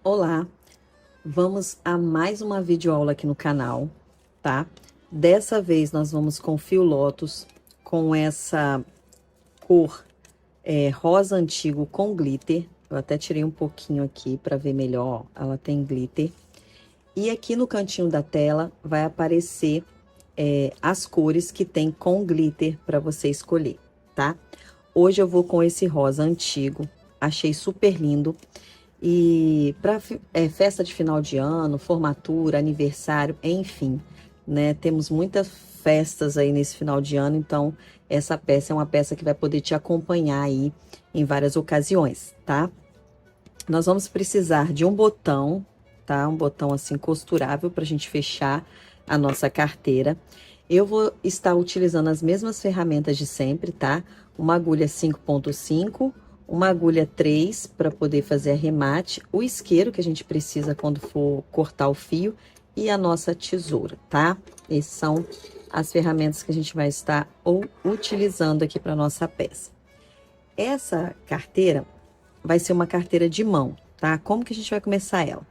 Olá, vamos a mais uma videoaula aqui no canal, tá? Dessa vez nós vamos com fio Lotus, com essa cor rosa antigo com glitter. Eu até tirei um pouquinho aqui para ver melhor, ó, ela tem glitter. E aqui no cantinho da tela vai aparecer as cores que tem com glitter para você escolher, tá? Hoje eu vou com esse rosa antigo, achei super lindo. E para festa de final de ano, formatura, aniversário, enfim, né? Temos muitas festas aí nesse final de ano, então essa peça é uma peça que vai poder te acompanhar aí em várias ocasiões, tá? Nós vamos precisar de um botão, tá? Um botão assim costurável para a gente fechar a nossa carteira. Eu vou estar utilizando as mesmas ferramentas de sempre, tá? Uma agulha 5,5, uma agulha 3 para poder fazer arremate, o isqueiro que a gente precisa quando for cortar o fio e a nossa tesoura, tá? Essas são as ferramentas que a gente vai estar utilizando aqui para nossa peça. Essa carteira vai ser uma carteira de mão, tá? Como que a gente vai começar ela?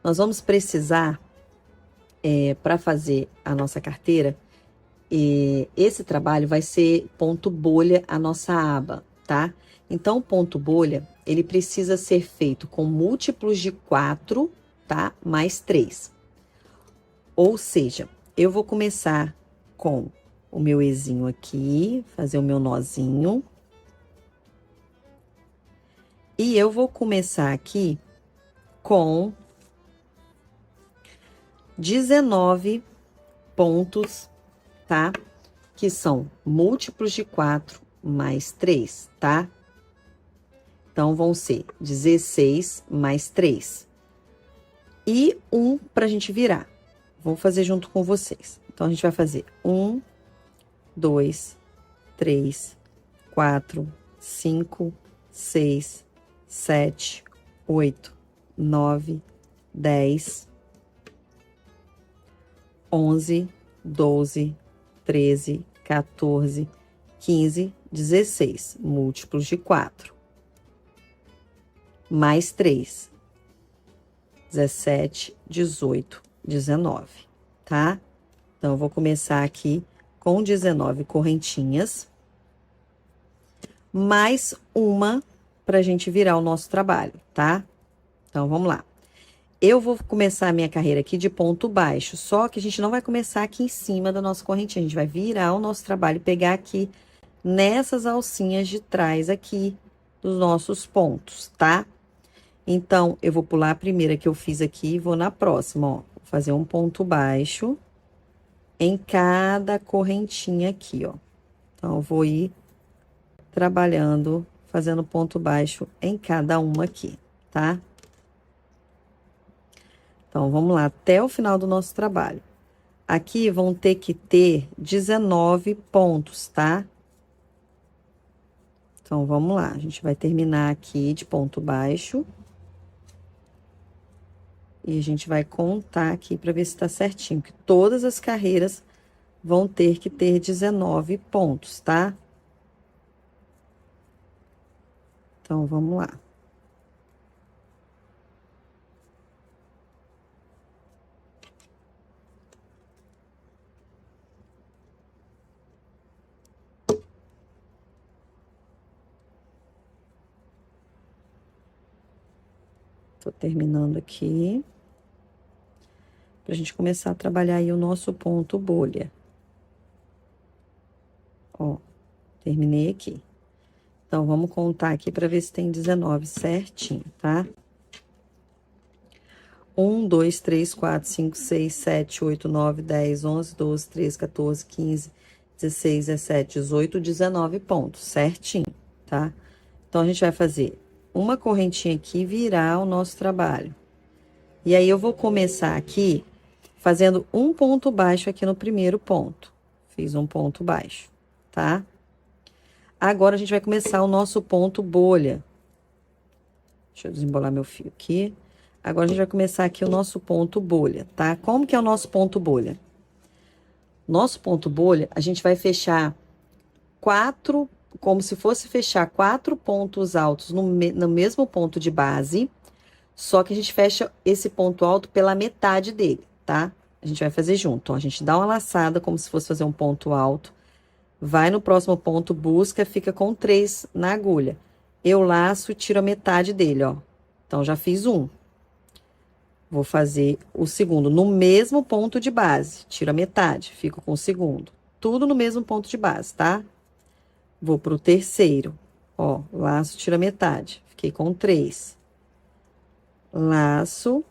Nós vamos precisar, para fazer a nossa carteira, esse trabalho vai ser ponto bolha a nossa aba, tá? Então, o ponto bolha, ele precisa ser feito com múltiplos de 4, tá? Mais 3. Ou seja, eu vou começar com o meu ezinho aqui, fazer o meu nozinho. E eu vou começar aqui com 19 pontos, tá? Que são múltiplos de 4 mais 3, tá? Então, vão ser 16 mais 3. E 1 pra gente virar. Vou fazer junto com vocês. Então, a gente vai fazer 1, 2, 3, 4, 5, 6, 7, 8, 9, 10, 11, 12, 13, 14, 15, 16, múltiplos de 4. Mais 3, 17, 18, 19, tá? Então, eu vou começar aqui com 19 correntinhas, mais uma pra gente virar o nosso trabalho, tá? Então, vamos lá. Eu vou começar a minha carreira aqui de ponto baixo, só que a gente não vai começar aqui em cima da nossa correntinha, a gente vai virar o nosso trabalho e pegar aqui nessas alcinhas de trás aqui dos nossos pontos, tá? Então, eu vou pular a primeira que eu fiz aqui e vou na próxima, ó. Vou fazer um ponto baixo em cada correntinha aqui, ó. Então, eu vou ir trabalhando, fazendo ponto baixo em cada uma aqui, tá? Então, vamos lá, até o final do nosso trabalho. Aqui vão ter que ter 19 pontos, tá? Então, vamos lá, a gente vai terminar aqui de ponto baixo. E a gente vai contar aqui para ver se tá certinho, que todas as carreiras vão ter que ter 19 pontos, tá? Então, vamos lá. Tô terminando aqui. Pra gente começar a trabalhar aí o nosso ponto bolha. Ó, terminei aqui. Então, vamos contar aqui para ver se tem 19 certinho, tá? 1, 2, 3, 4, 5, 6, 7, 8, 9, 10, 11, 12, 13, 14, 15, 16, 17, 18, 19 pontos, certinho, tá? Então, a gente vai fazer uma correntinha aqui e virar o nosso trabalho. E aí, eu vou começar aqui fazendo um ponto baixo aqui no primeiro ponto. Fiz um ponto baixo, tá? Agora, a gente vai começar o nosso ponto bolha. Deixa eu desembolar meu fio aqui. Agora, a gente vai começar aqui o nosso ponto bolha, tá? Como que é o nosso ponto bolha? Nosso ponto bolha, a gente vai fechar 4, como se fosse fechar 4 pontos altos no mesmo ponto de base, Só que a gente fecha esse ponto alto pela metade dele, tá? A gente vai fazer junto, ó. A gente dá uma laçada como se fosse fazer um ponto alto. Vai no próximo ponto, busca, fica com 3 na agulha. Eu laço, tiro a metade dele, ó. Então, já fiz um. Vou fazer o segundo no mesmo ponto de base. Tiro a metade, fico com o segundo. Tudo no mesmo ponto de base, tá? Vou pro terceiro. Ó, laço, tiro a metade. Fiquei com 3. Laço,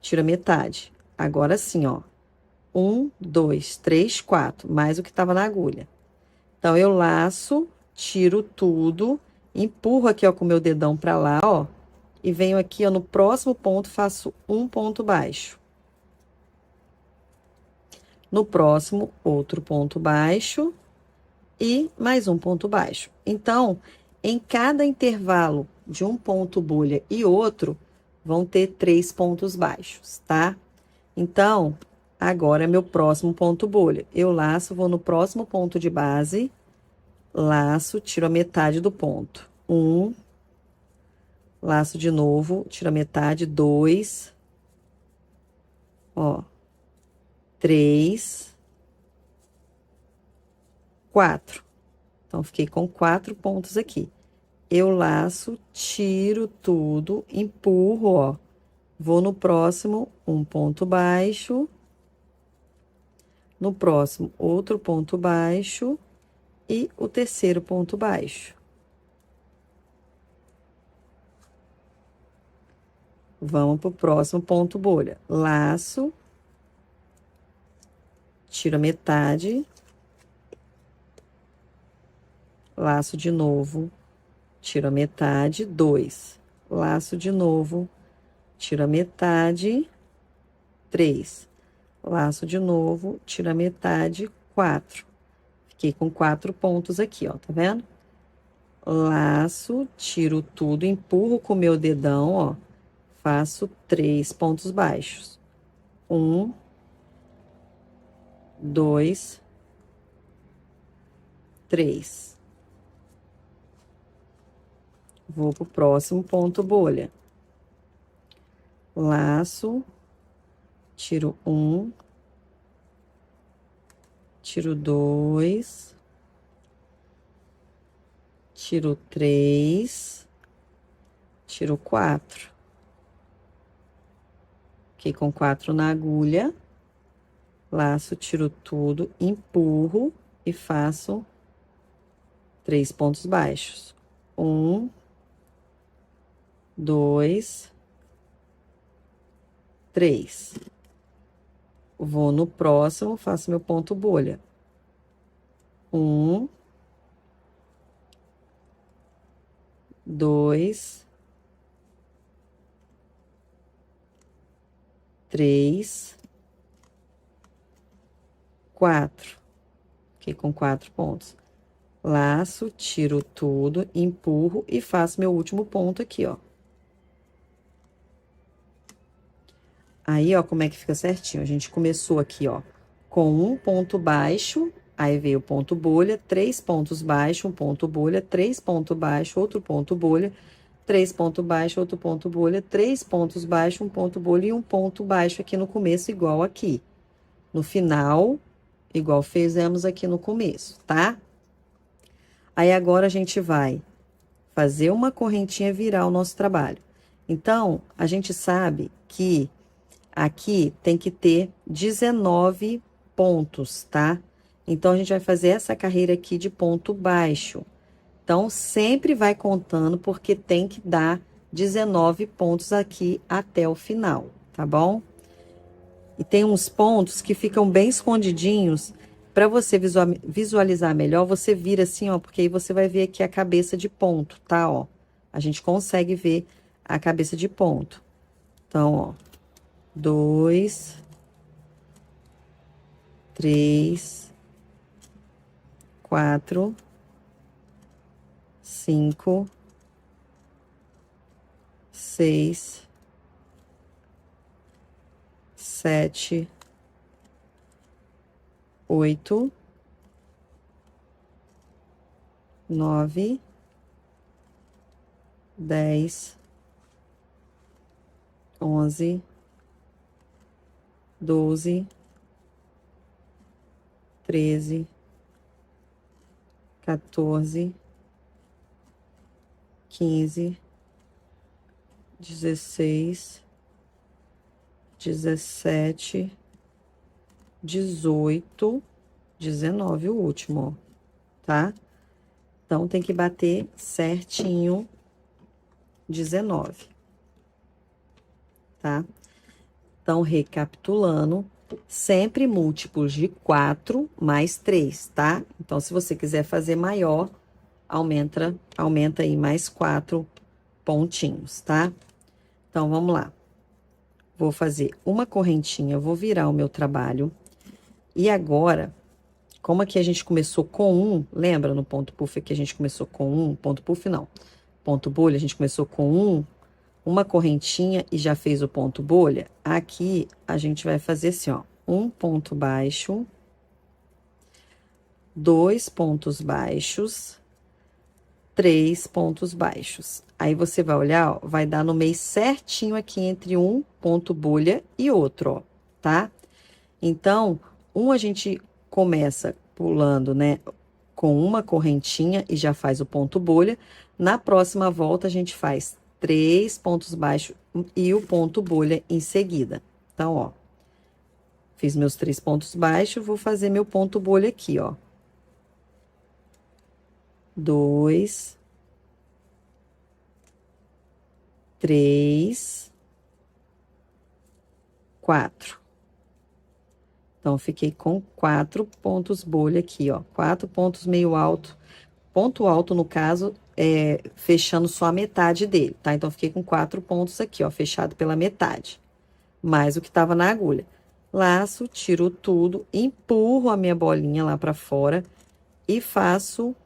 tiro a metade. Agora sim, ó. 1, 2, 3, 4. Mais o que tava na agulha. Então, eu laço, tiro tudo, empurro aqui, ó, com o meu dedão pra lá, ó. E venho aqui, ó, no próximo ponto, faço um ponto baixo. No próximo, outro ponto baixo e mais um ponto baixo. Então, em cada intervalo de um ponto bolha e outro, vão ter 3 pontos baixos, tá? Então, agora é meu próximo ponto bolha. Eu laço, vou no próximo ponto de base, laço, tiro a metade do ponto. 1, laço de novo, tiro a metade, 2, ó, 3, 4. Então, fiquei com 4 pontos aqui. Eu laço, tiro tudo, empurro, ó. Vou no próximo, um ponto baixo. No próximo, outro ponto baixo. E o terceiro ponto baixo. Vamos pro próximo ponto bolha. Laço. Tiro a metade. Laço de novo. Tiro a metade, 2. Laço de novo. Tiro a metade, 3. Laço de novo, tiro a metade, 4. Fiquei com 4 pontos aqui, ó, tá vendo? Laço, tiro tudo, empurro com o meu dedão, ó. Faço 3 pontos baixos. 1, 2, 3. Vou pro próximo ponto bolha. Laço, tiro 1, tiro 2, tiro 3, tiro 4. Fiquei com 4 na agulha. Laço, tiro tudo, empurro e faço 3 pontos baixos. 1, 2, 3. Vou no próximo, faço meu ponto bolha. 1, 2, 3, 4. Fiquei com 4 pontos. Laço, tiro tudo, empurro e faço meu último ponto aqui, ó. Aí, ó, como é que fica certinho? A gente começou aqui, ó, com um ponto baixo, aí veio o ponto bolha, 3 pontos baixos, um ponto bolha, 3 pontos baixos, outro ponto bolha, 3 pontos baixos, outro ponto bolha, 3 pontos baixos, um ponto bolha e um ponto baixo aqui no começo, igual aqui. No final, igual fizemos aqui no começo, tá? Aí, agora, a gente vai fazer uma correntinha virar o nosso trabalho. Então, a gente sabe que aqui tem que ter 19 pontos, tá? Então, a gente vai fazer essa carreira aqui de ponto baixo. Então, sempre vai contando, porque tem que dar 19 pontos aqui até o final, tá bom? E tem uns pontos que ficam bem escondidinhos. Para você visualizar melhor, você vira assim, ó, porque aí você vai ver aqui a cabeça de ponto, tá? Ó, a gente consegue ver a cabeça de ponto. Então, ó, 2, 3, 4, 5, 6, 7, 8, 9, 10, 11, 12, 13, 14, 15, 16, 17, 18, 19, o último, ó, tá? Então, tem que bater certinho 19, tá? Então, recapitulando, sempre múltiplos de 4 mais 3, tá? Então, se você quiser fazer maior, aumenta aí mais 4 pontinhos, tá? Então, vamos lá. Vou fazer uma correntinha, vou virar o meu trabalho. E agora, como aqui a gente começou com 1, lembra no ponto puff que a gente começou com 1? Ponto puff não. Ponto bolha, a gente começou com 1, uma correntinha e já fez o ponto bolha. Aqui, a gente vai fazer assim, ó. Um ponto baixo, 2 pontos baixos, 3 pontos baixos. Aí, você vai olhar, ó, vai dar no meio certinho aqui entre um ponto bolha e outro, ó, tá? Então, a gente começa pulando, né, com uma correntinha e já faz o ponto bolha. Na próxima volta, a gente faz 3 pontos baixos e o ponto bolha em seguida. Então, ó, fiz meus 3 pontos baixos, vou fazer meu ponto bolha aqui, ó. 2, 3, 4. Então, fiquei com 4 pontos bolha aqui, ó. 4 pontos meio alto. Ponto alto, no caso, fechando só a metade dele, tá? Então, fiquei com 4 pontos aqui, ó, fechado pela metade. Mais o que tava na agulha. Laço, tiro tudo, empurro a minha bolinha lá pra fora e faço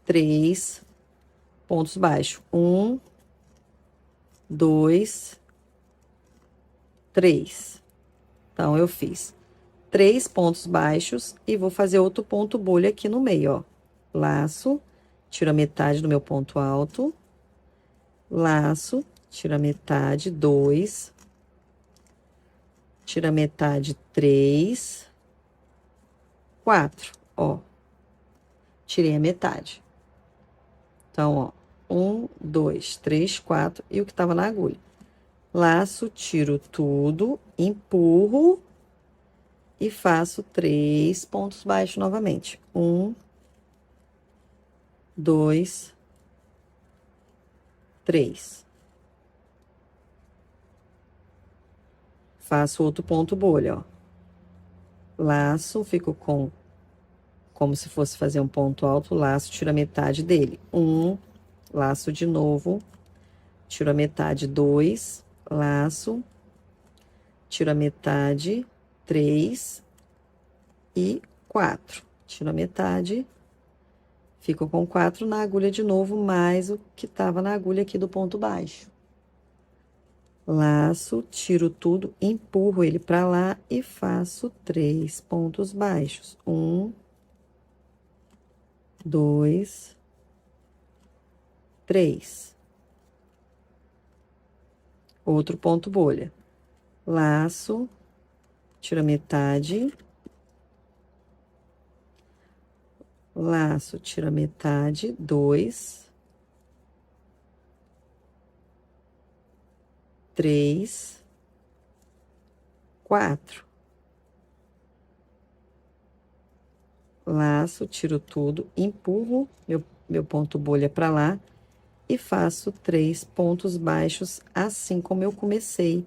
3 pontos baixos. 1, 2, 3. Então, eu fiz 3 pontos baixos e vou fazer outro ponto bolha aqui no meio, ó. Laço, tiro a metade do meu ponto alto. Laço, tiro a metade, 2. Tiro a metade, 3. 4, ó. Tirei a metade. Então, ó, 1, 2, 3, 4 e o que tava na agulha. Laço, tiro tudo, empurro e faço 3 pontos baixos novamente. 1, 2, 3. Faço outro ponto bolha, ó. Laço, fico com, como se fosse fazer um ponto alto, laço, tiro a metade dele. 1, laço de novo, tiro a metade, 2, laço, tiro a metade, 3 e 4. Tiro a metade, fico com 4 na agulha de novo, mais o que tava na agulha aqui do ponto baixo. Laço, tiro tudo, empurro ele pra lá e faço 3 pontos baixos. 1, 2, 3. Outro ponto bolha. Laço, tiro a metade. Laço, tiro a metade, 2, 3, 4. Laço, tiro tudo, empurro meu ponto bolha pra lá e faço 3 pontos baixos, assim como eu comecei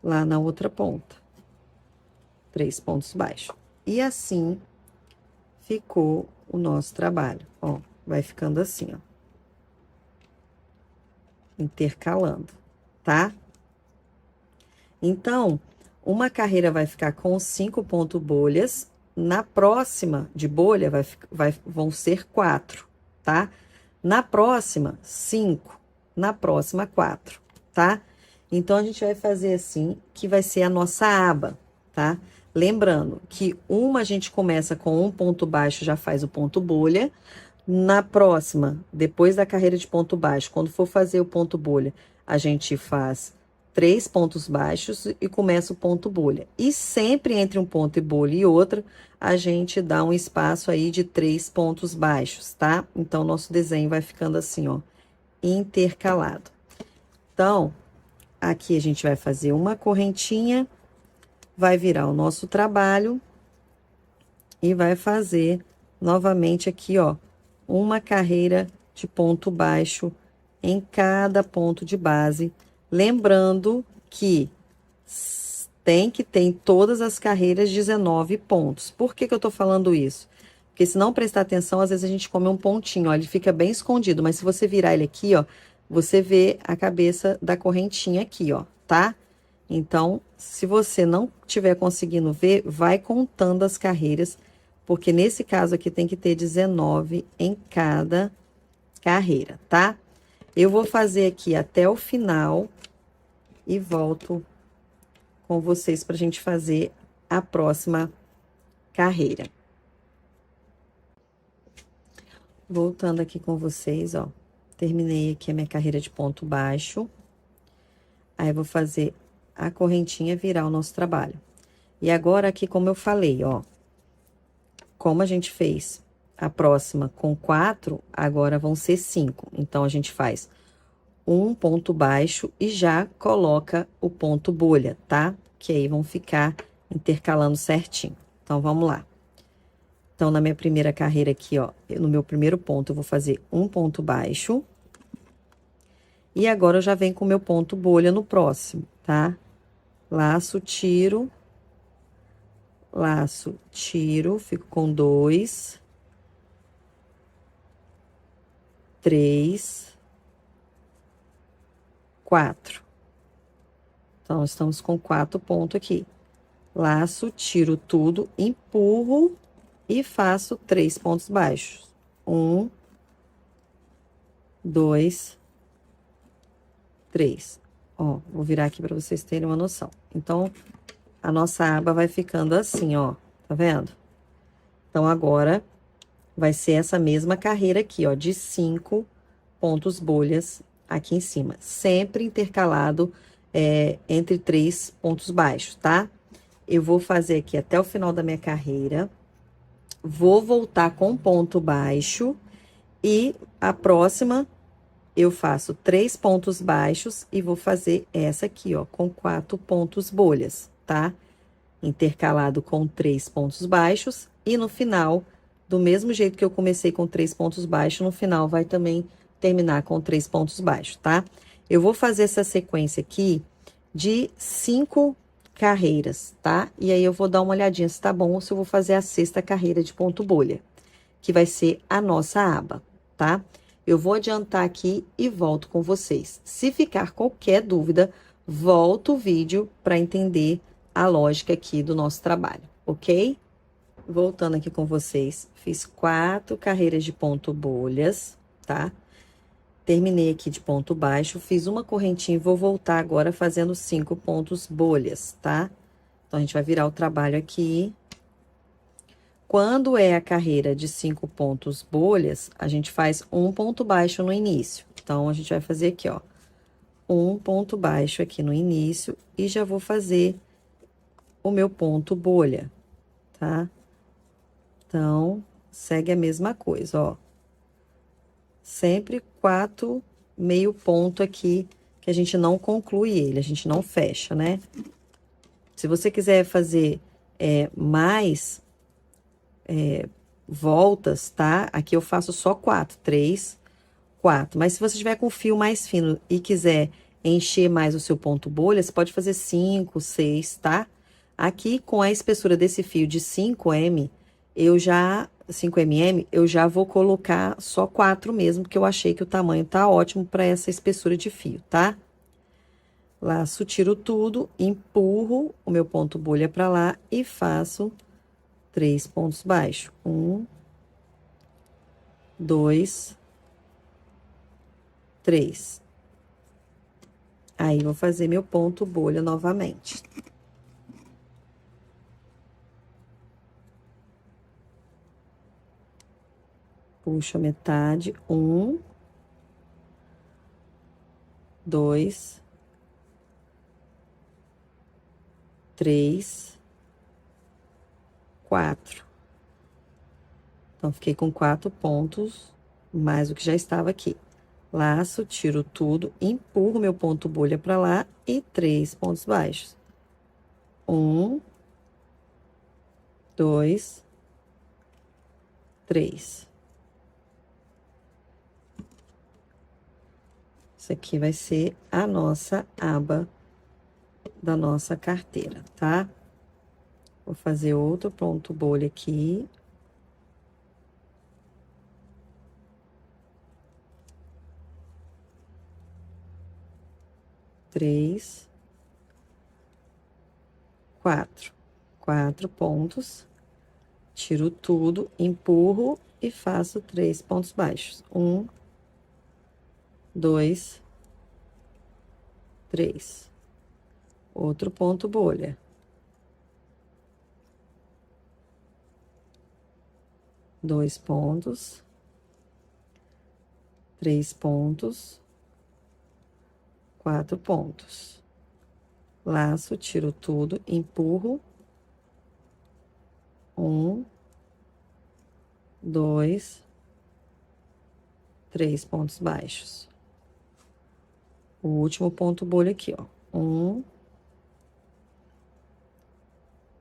lá na outra ponta. 3 pontos baixos. E assim ficou o nosso trabalho, ó. Vai ficando assim, ó. Intercalando, tá? Então, uma carreira vai ficar com 5 pontos bolhas. Na próxima de bolha, vão ser 4, tá? Na próxima, 5. Na próxima, 4, tá? Então, a gente vai fazer assim, que vai ser a nossa aba, tá? Lembrando que uma a gente começa com um ponto baixo, já faz o ponto bolha. Na próxima, depois da carreira de ponto baixo, quando for fazer o ponto bolha, a gente faz 3 pontos baixos e começa o ponto bolha. E sempre entre um ponto e bolha e outra, a gente dá um espaço aí de 3 pontos baixos, tá? Então, nosso desenho vai ficando assim, ó, intercalado. Então, aqui a gente vai fazer uma correntinha, vai virar o nosso trabalho e vai fazer novamente aqui, ó, uma carreira de ponto baixo em cada ponto de base. Lembrando que tem que ter em todas as carreiras 19 pontos. Por que que eu tô falando isso? Porque se não prestar atenção, às vezes a gente come um pontinho, ó, ele fica bem escondido, mas se você virar ele aqui, ó, você vê a cabeça da correntinha aqui, ó, tá? Então, se você não estiver conseguindo ver, vai contando as carreiras, porque nesse caso aqui tem que ter 19 em cada carreira, tá? Eu vou fazer aqui até o final e volto com vocês para a gente fazer a próxima carreira. Voltando aqui com vocês, ó. Terminei aqui a minha carreira de ponto baixo. Aí, eu vou fazer a correntinha virar o nosso trabalho. E agora, aqui, como eu falei, ó. Como a gente fez a próxima com 4, agora vão ser 5. Então, a gente faz um ponto baixo e já coloca o ponto bolha, tá? Que aí vão ficar intercalando certinho. Então, vamos lá. Então, na minha primeira carreira aqui, ó, no meu primeiro ponto, eu vou fazer um ponto baixo. E agora, eu já venho com o meu ponto bolha no próximo, tá? Laço, tiro, laço, tiro, fico com 2, 3, 4. Então, estamos com 4 pontos aqui. Laço, tiro tudo, empurro e faço 3 pontos baixos. 1, 2, 3. Ó, vou virar aqui para vocês terem uma noção. Então, a nossa aba vai ficando assim, ó, tá vendo? Então, agora, vai ser essa mesma carreira aqui, ó, de 5 pontos bolhas aqui em cima. Sempre intercalado entre 3 pontos baixos, tá? Eu vou fazer aqui até o final da minha carreira. Vou voltar com ponto baixo. E a próxima, eu faço 3 pontos baixos e vou fazer essa aqui, ó, com 4 pontos bolhas, tá? Intercalado com 3 pontos baixos. E no final, do mesmo jeito que eu comecei com 3 pontos baixos, no final vai também terminar com 3 pontos baixos, tá? Eu vou fazer essa sequência aqui de 5 carreiras, tá? E aí, eu vou dar uma olhadinha se tá bom ou se eu vou fazer a 6ª carreira de ponto bolha, que vai ser a nossa aba, tá? Eu vou adiantar aqui e volto com vocês. Se ficar qualquer dúvida, volto o vídeo para entender a lógica aqui do nosso trabalho, ok? Voltando aqui com vocês, fiz 4 carreiras de ponto bolhas, tá? Terminei aqui de ponto baixo, fiz uma correntinha e vou voltar agora fazendo 5 pontos bolhas, tá? Então, a gente vai virar o trabalho aqui. Quando é a carreira de 5 pontos bolhas, a gente faz um ponto baixo no início. Então, a gente vai fazer aqui, ó, um ponto baixo aqui no início e já vou fazer o meu ponto bolha, tá? Então, segue a mesma coisa, ó. Sempre 4 meio ponto aqui, que a gente não conclui ele, a gente não fecha, né? Se você quiser fazer mais voltas, tá? Aqui eu faço só 4, 3, 4. Mas se você tiver com o fio mais fino e quiser encher mais o seu ponto bolha, você pode fazer 5, 6, tá? Aqui, com a espessura desse fio de 5 mm, eu já vou colocar só 4 mesmo, porque eu achei que o tamanho tá ótimo para essa espessura de fio, tá? Laço, tiro tudo, empurro o meu ponto bolha para lá e faço 3 pontos baixos. 1, 2, 3. Aí, vou fazer meu ponto bolha novamente. Puxo a metade, 1, 2, 3, 4. Então, fiquei com 4 pontos, mais o que já estava aqui. Laço, tiro tudo, empurro meu ponto bolha para lá e 3 pontos baixos. 1, 2, 3. Isso aqui vai ser a nossa aba da nossa carteira, tá? Vou fazer outro ponto bolha aqui. Três, 4. 4 pontos. Tiro tudo, empurro e faço 3 pontos baixos. 1, 2, 3. Outro ponto bolha. Dois pontos. 3 pontos. 4 pontos. Laço, tiro tudo, empurro. 1, 2, 3 pontos baixos. O último ponto bolha aqui, ó. 1,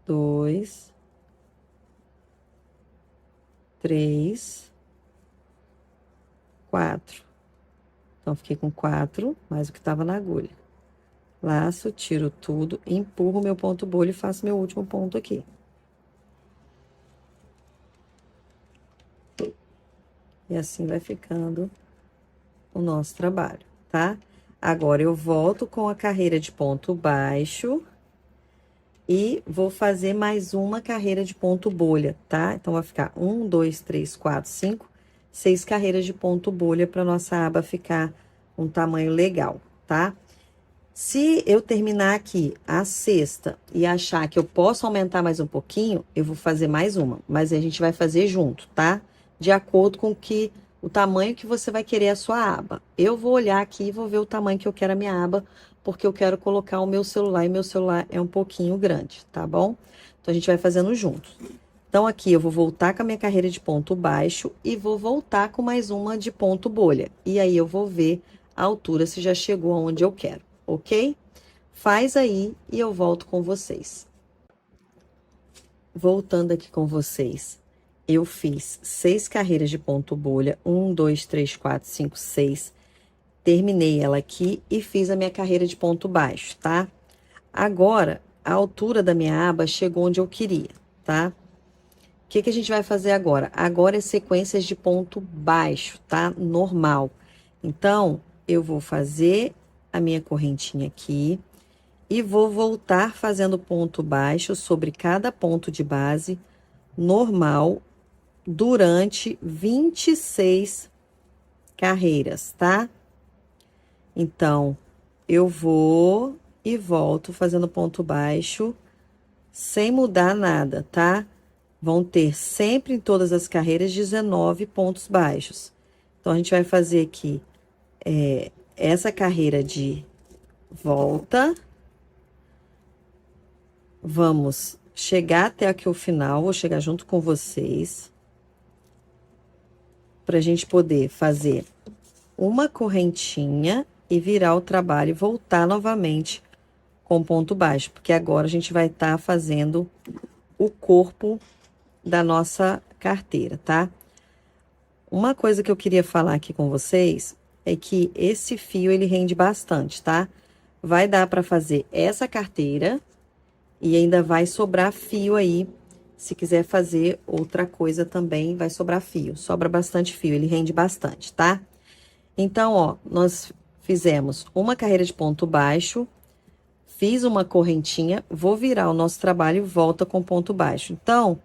2, 3, 4. Então, fiquei com 4, mais o que tava na agulha. Laço, tiro tudo, empurro meu ponto bolha e faço meu último ponto aqui. E assim vai ficando o nosso trabalho, tá? Agora, eu volto com a carreira de ponto baixo e vou fazer mais uma carreira de ponto bolha, tá? Então, vai ficar 1, 2, 3, 4, 5, 6 carreiras de ponto bolha para nossa aba ficar um tamanho legal, tá? Se eu terminar aqui a sexta e achar que eu posso aumentar mais um pouquinho, eu vou fazer mais uma, mas a gente vai fazer junto, tá? De acordo com o tamanho que você vai querer a sua aba. Eu vou olhar aqui e vou ver o tamanho que eu quero a minha aba, porque eu quero colocar o meu celular e meu celular é um pouquinho grande, tá bom? Então, a gente vai fazendo juntos. Então, aqui eu vou voltar com a minha carreira de ponto baixo e vou voltar com mais uma de ponto bolha. E aí, eu vou ver a altura se já chegou aonde eu quero, ok? Faz aí e eu volto com vocês. Voltando aqui com vocês, eu fiz 6 carreiras de ponto bolha, 1, 2, 3, 4, 5, 6. Terminei ela aqui e fiz a minha carreira de ponto baixo, tá? Agora, a altura da minha aba chegou onde eu queria, tá? O que a gente vai fazer agora? Agora é sequências de ponto baixo, tá? Normal. Então, eu vou fazer a minha correntinha aqui e vou voltar fazendo ponto baixo sobre cada ponto de base normal durante 26 carreiras, tá? Então, eu vou e volto fazendo ponto baixo sem mudar nada, tá? Vão ter sempre em todas as carreiras 19 pontos baixos. Então, a gente vai fazer aqui essa carreira de volta. Vamos chegar até aqui o final, vou chegar junto com vocês. Pra gente poder fazer uma correntinha e virar o trabalho e voltar novamente com ponto baixo. Porque agora a gente vai estar fazendo o corpo da nossa carteira, tá? Uma coisa que eu queria falar aqui com vocês é que esse fio, ele rende bastante, tá? Vai dar para fazer essa carteira e ainda vai sobrar fio aí. Se quiser fazer outra coisa também, vai sobrar fio. Sobra bastante fio, ele rende bastante, tá? Então, ó, nós fizemos uma carreira de ponto baixo, fiz uma correntinha, vou virar o nosso trabalho e volta com ponto baixo. Então,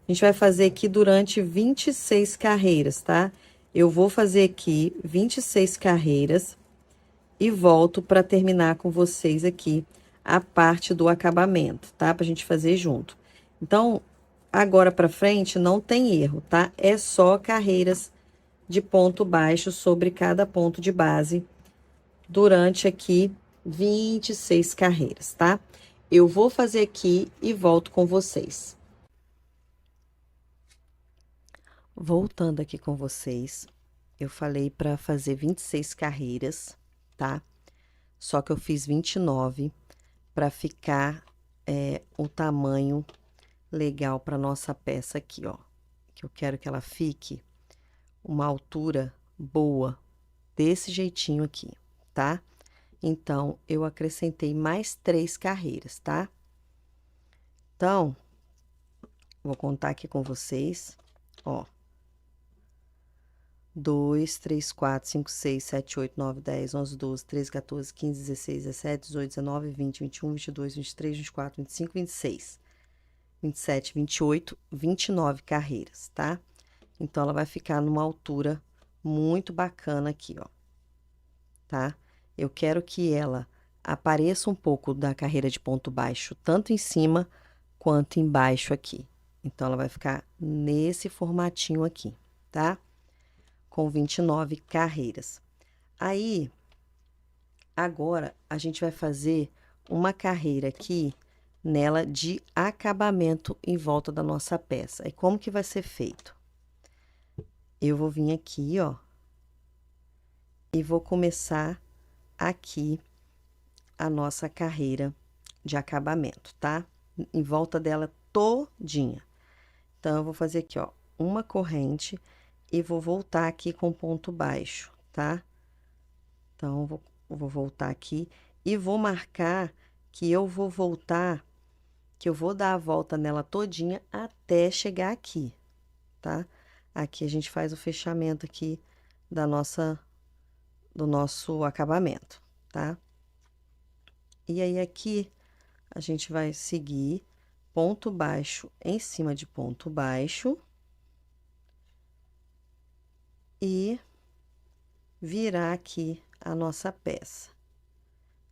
a gente vai fazer aqui durante 26 carreiras, tá? Eu vou fazer aqui 26 carreiras e volto para terminar com vocês aqui a parte do acabamento, tá? Pra gente fazer junto. Então, agora pra frente não tem erro, tá? É só carreiras de ponto baixo sobre cada ponto de base durante aqui 26 carreiras, tá? Eu vou fazer aqui e volto com vocês. Voltando aqui com vocês, eu falei para fazer 26 carreiras, tá? Só que eu fiz 29 para ficar o tamanho legal para nossa peça aqui, ó. Que eu quero que ela fique uma altura boa, desse jeitinho aqui, tá? Então, eu acrescentei mais 3 carreiras, tá? Então, vou contar aqui com vocês, ó. 2, 3, 4, 5, 6, 7, 8, 9, 10, 11, 12, 13, 14, 15, 16, 17, 18, 19, 20, 21, 22, 23, 24, 25, 26, 27, 28, 29 carreiras, tá? Então, ela vai ficar numa altura muito bacana aqui, ó, tá? Eu quero que ela apareça um pouco da carreira de ponto baixo, tanto em cima quanto embaixo aqui. Então, ela vai ficar nesse formatinho aqui, tá? Com 29 carreiras. Aí, agora, a gente vai fazer uma carreira aqui nela de acabamento em volta da nossa peça. E como que vai ser feito? Eu vou vir aqui, ó, e vou começar aqui a nossa carreira de acabamento, tá? Em volta dela todinha. Então, eu vou fazer aqui, ó, uma corrente e vou voltar aqui com ponto baixo, tá? Então, vou voltar aqui e vou marcar que eu vou voltar, que eu vou dar a volta nela todinha até chegar aqui, tá? Aqui a gente faz o fechamento aqui do nosso acabamento, tá? E aí, aqui, a gente vai seguir ponto baixo em cima de ponto baixo e virar aqui a nossa peça.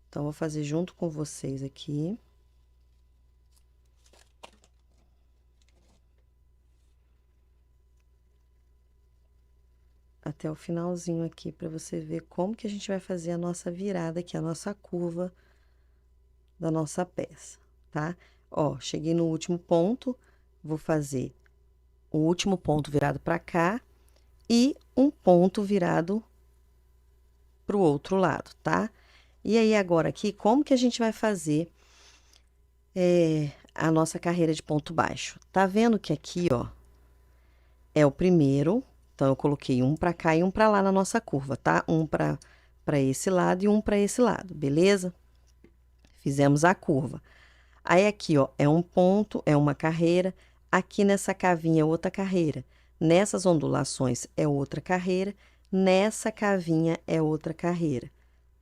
Então, vou fazer junto com vocês aqui. Até o finalzinho aqui, para você ver como que a gente vai fazer a nossa virada aqui, a nossa curva da nossa peça, tá? Ó, cheguei no último ponto, vou fazer o último ponto virado para cá e um ponto virado pro outro lado, tá? E aí, agora aqui, como que a gente vai fazer a nossa carreira de ponto baixo? Tá vendo que aqui, ó, é o primeiro, então, eu coloquei um para cá e um para lá na nossa curva, tá? Um para esse lado e um para esse lado, beleza? Fizemos a curva. Aí, aqui, ó, é um ponto, é uma carreira. Aqui nessa cavinha é outra carreira. Nessas ondulações é outra carreira. Nessa cavinha é outra carreira.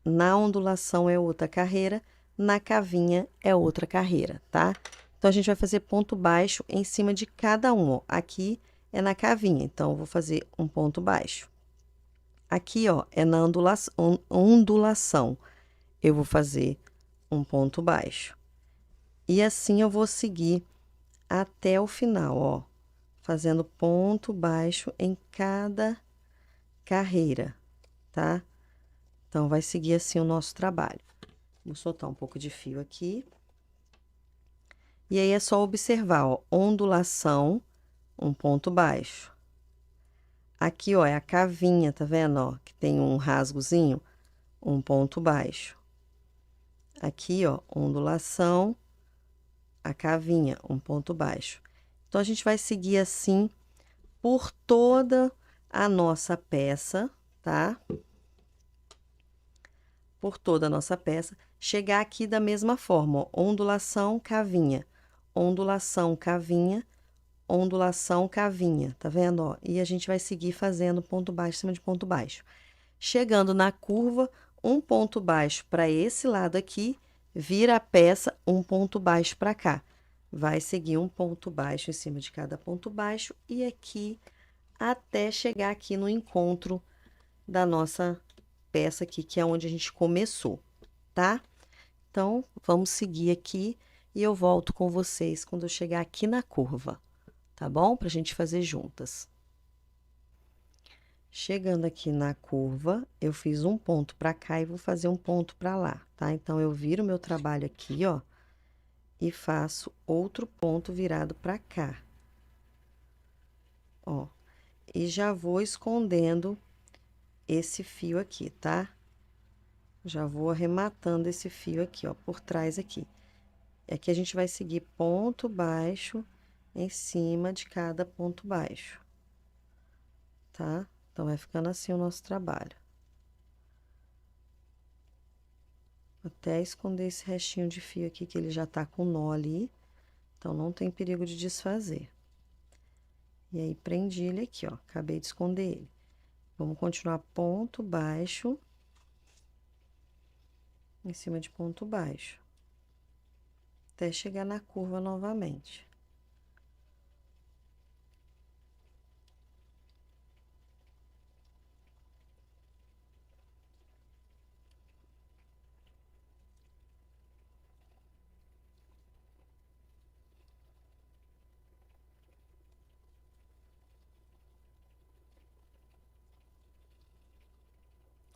Na ondulação é outra carreira. Na cavinha é outra carreira, tá? Então, a gente vai fazer ponto baixo em cima de cada um, ó. Aqui é na cavinha, então, eu vou fazer um ponto baixo. Aqui, ó, é na ondulação. Eu vou fazer um ponto baixo. E assim eu vou seguir até o final, ó, fazendo ponto baixo em cada carreira, tá? Então, vai seguir assim o nosso trabalho. Vou soltar um pouco de fio aqui. E aí, é só observar, ó, ondulação, um ponto baixo. Aqui, ó, é a cavinha, tá vendo, ó, que tem um rasgozinho, um ponto baixo. Aqui, ó, ondulação, a cavinha, um ponto baixo. Então, a gente vai seguir assim por toda a nossa peça, tá? Por toda a nossa peça, chegar aqui da mesma forma, ó, ondulação, cavinha, ondulação, cavinha, ondulação, cavinha, tá vendo, ó? E a gente vai seguir fazendo ponto baixo em cima de ponto baixo. Chegando na curva, um ponto baixo para esse lado aqui, vira a peça, um ponto baixo para cá. Vai seguir um ponto baixo em cima de cada ponto baixo e aqui até chegar aqui no encontro da nossa peça aqui, que é onde a gente começou, tá? Então, vamos seguir aqui e eu volto com vocês quando eu chegar aqui na curva, tá bom? Pra gente fazer juntas. Chegando aqui na curva, eu fiz um ponto para cá e vou fazer um ponto para lá, tá? Então, eu viro meu trabalho aqui, ó, e faço outro ponto virado para cá. Ó, e já vou escondendo esse fio aqui, tá? Já vou arrematando esse fio aqui, ó, por trás aqui. E aqui a gente vai seguir ponto baixo em cima de cada ponto baixo, tá? Então, vai ficando assim o nosso trabalho. Até esconder esse restinho de fio aqui, que ele já tá com nó ali. Então, não tem perigo de desfazer. E aí, prendi ele aqui, ó. Acabei de esconder ele. Vamos continuar ponto baixo em cima de ponto baixo. Até chegar na curva novamente.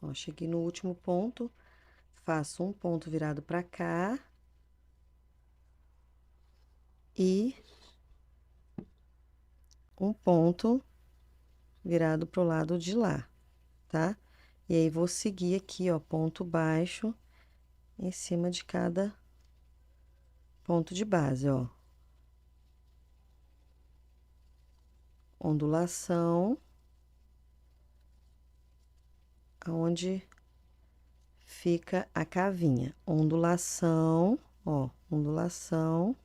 Ó, cheguei no último ponto, faço um ponto virado pra cá. E um ponto virado pro lado de lá, tá? E aí, vou seguir aqui, ó, ponto baixo em cima de cada ponto de base, ó. Ondulação, aonde fica a cavinha. Ondulação, ó, ondulação,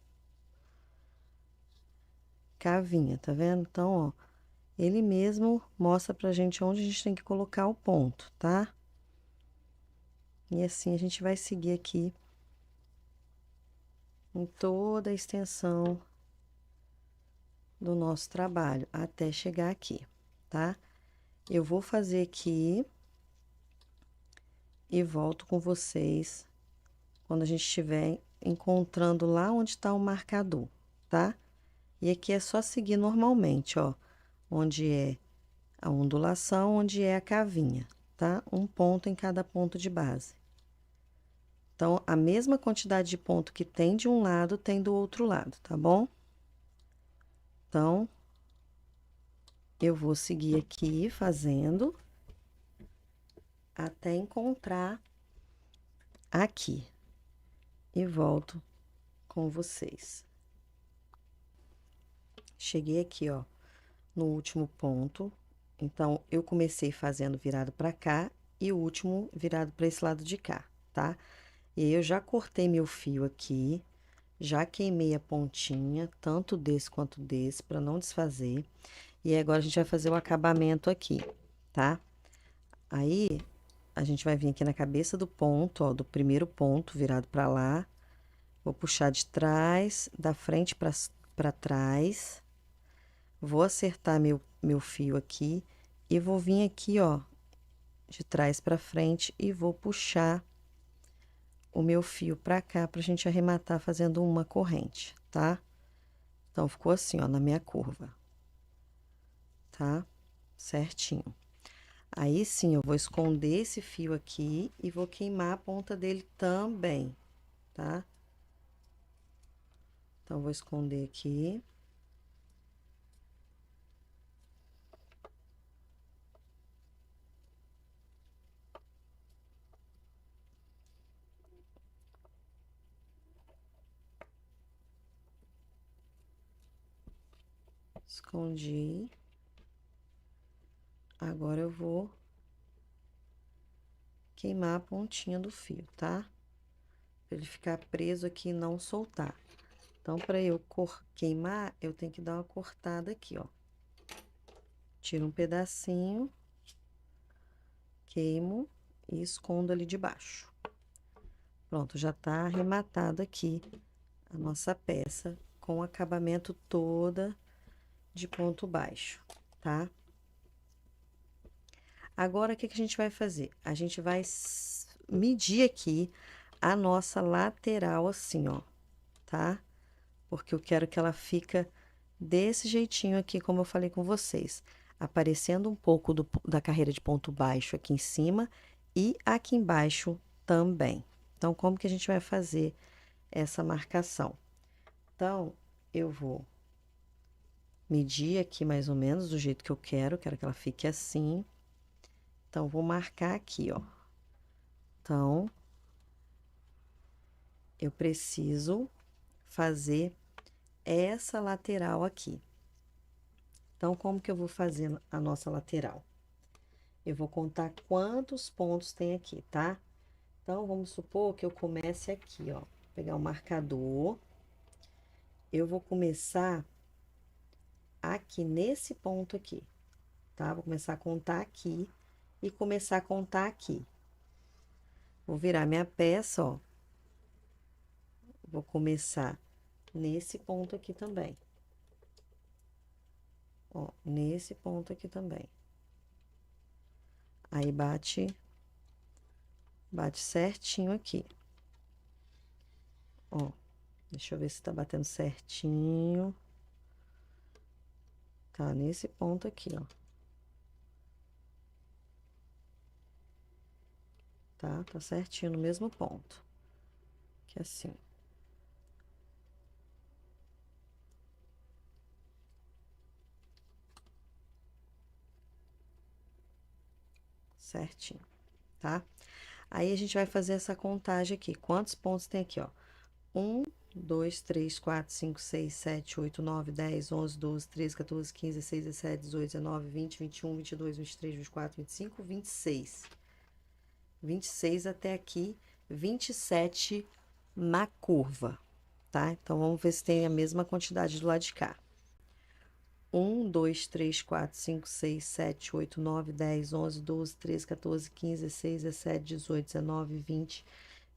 cavinha, tá vendo? Então, ó, ele mesmo mostra pra gente onde a gente tem que colocar o ponto, tá? E assim a gente vai seguir aqui em toda a extensão do nosso trabalho, até chegar aqui, tá? Eu vou fazer aqui e volto com vocês quando a gente estiver encontrando lá onde tá o marcador, tá? E aqui é só seguir normalmente, ó, onde é a ondulação, onde é a cavinha, tá? Um ponto em cada ponto de base. Então, a mesma quantidade de ponto que tem de um lado, tem do outro lado, tá bom? Então, eu vou seguir aqui fazendo até encontrar aqui e volto com vocês. Cheguei aqui, ó, no último ponto. Então, eu comecei fazendo virado para cá e o último virado para esse lado de cá, tá? E aí, eu já cortei meu fio aqui, já queimei a pontinha, tanto desse quanto desse, para não desfazer. E aí, agora a gente vai fazer o acabamento aqui, tá? Aí, a gente vai vir aqui na cabeça do ponto, ó, do primeiro ponto virado para lá. Vou puxar de trás, da frente para trás. Vou acertar meu fio aqui e vou vir aqui, ó, de trás para frente e vou puxar o meu fio para cá pra gente arrematar fazendo uma corrente, tá? Então, ficou assim, ó, na minha curva, tá? Certinho. Aí, sim, eu vou esconder esse fio aqui e vou queimar a ponta dele também, tá? Então, vou esconder aqui. Escondi. Agora, eu vou queimar a pontinha do fio, tá? Pra ele ficar preso aqui e não soltar. Então, para eu queimar, eu tenho que dar uma cortada aqui, ó. Tiro um pedacinho, queimo e escondo ali debaixo. Pronto, já tá arrematado aqui a nossa peça com o acabamento toda de ponto baixo, tá? Agora, o que que a gente vai fazer? A gente vai medir aqui a nossa lateral assim, ó, tá? Porque eu quero que ela fica desse jeitinho aqui, como eu falei com vocês. aparecendo um pouco da carreira de ponto baixo aqui em cima e aqui embaixo também. Então, como que a gente vai fazer essa marcação? Então, eu vou medir aqui mais ou menos do jeito que eu quero que ela fique assim. Então, vou marcar aqui, ó. Então, eu preciso fazer essa lateral aqui. Então, como que eu vou fazer a nossa lateral? Eu vou contar quantos pontos tem aqui, tá? Então, vamos supor que eu comece aqui, ó. Vou pegar o marcador. Eu vou começar aqui nesse ponto aqui, tá? Vou começar a contar aqui e começar a contar aqui. Vou virar minha peça, ó. Vou começar nesse ponto aqui também. Ó, nesse ponto aqui também. Aí, bate certinho aqui. Ó, deixa eu ver se tá batendo certinho. Tá nesse ponto aqui, ó. Tá? Tá certinho no mesmo ponto. Que assim. Certinho, tá? Aí, a gente vai fazer essa contagem aqui. Quantos pontos tem aqui, ó? 1, 2, 3, 4, 5, 6, 7, 8, 9, 10, 11, 12, 13, 14, 15, 16, 17, 18, 19, 20, 21, 22, 23, 24, 25, 26. 26 até aqui, 27 na curva, tá? Então, vamos ver se tem a mesma quantidade do lado de cá. 1, 2, 3, 4, 5, 6, 7, 8, 9, 10, 11, 12, 13, 14, 15, 16, 17, 18, 19, 20,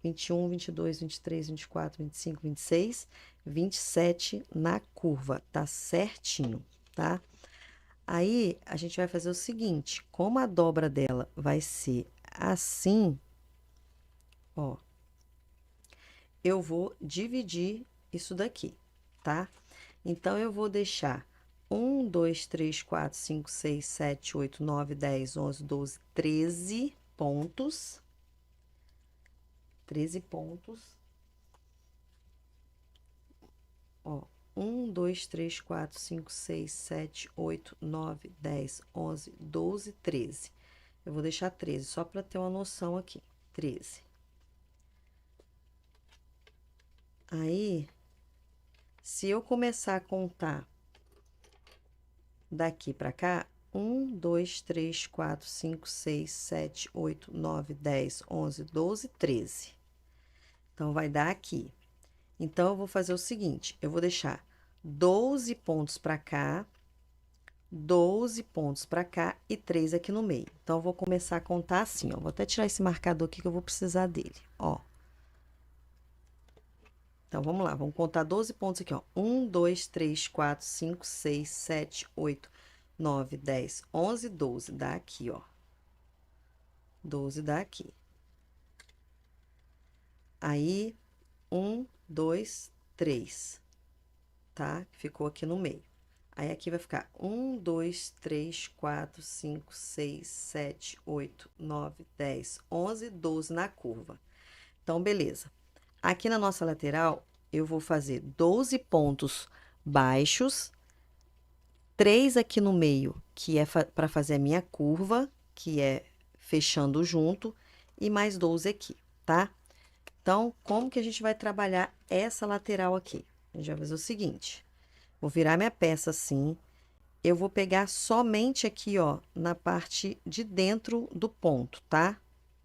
21, 22, 23, 24, 25, 26, 27 na curva, tá certinho, tá? Aí, a gente vai fazer o seguinte, como a dobra dela vai ser assim, ó, eu vou dividir isso daqui, tá? Então, eu vou deixar 1, 2, 3, 4, 5, 6, 7, 8, 9, 10, 11, 12, 13 pontos. 13 pontos. Ó, 1, 2, 3, 4, 5, 6, 7, 8, 9, 10, 11, 12, 13. Eu vou deixar 13, só para ter uma noção aqui. 13. Aí, se eu começar a contar daqui para cá, 1, 2, 3, 4, 5, 6, 7, 8, 9, 10, 11, 12, 13. Então, vai dar aqui. Então, eu vou fazer o seguinte, eu vou deixar 12 pontos para cá, 12 pontos para cá e 3 aqui no meio. Então, eu vou começar a contar assim, ó. Vou até tirar esse marcador aqui que eu vou precisar dele, ó. Então, vamos lá, vamos contar 12 pontos aqui, ó. 1, 2, 3, 4, 5, 6, 7, 8, 9, 10, 11, 12. Dá aqui, ó. 12 dá aqui. Aí, 1, 2, 3, tá? Ficou aqui no meio. Aí, aqui vai ficar 1, 2, 3, 4, 5, 6, 7, 8, 9, 10, 11, 12 na curva. Então, beleza. Aqui na nossa lateral, eu vou fazer 12 pontos baixos, 3 aqui no meio, que é para fazer a minha curva, que é fechando junto, e mais 12 aqui, tá? Então, como que a gente vai trabalhar essa lateral aqui? A gente vai fazer o seguinte, vou virar minha peça assim, eu vou pegar somente aqui, ó, na parte de dentro do ponto, tá?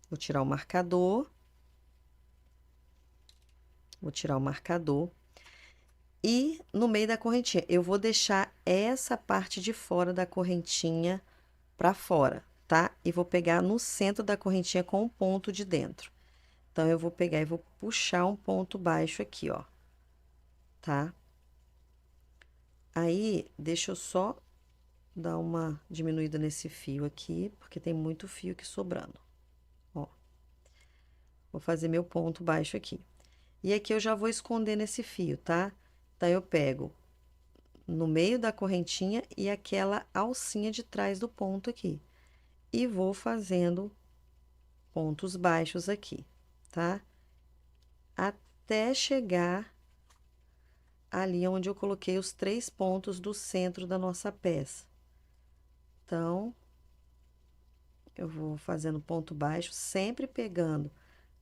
Vou tirar o marcador. Vou tirar o marcador. E no meio da correntinha, eu vou deixar essa parte de fora da correntinha para fora, tá? E vou pegar no centro da correntinha com o ponto de dentro. Então, eu vou pegar e vou puxar um ponto baixo aqui, ó. Tá? Aí, deixa eu só dar uma diminuída nesse fio aqui, porque tem muito fio aqui sobrando. Ó. Vou fazer meu ponto baixo aqui. E aqui eu já vou esconder nesse fio, tá? Então, eu pego no meio da correntinha e aquela alcinha de trás do ponto aqui. E vou fazendo pontos baixos aqui, tá? Até chegar ali onde eu coloquei os 3 pontos do centro da nossa peça. Então, eu vou fazendo ponto baixo, sempre pegando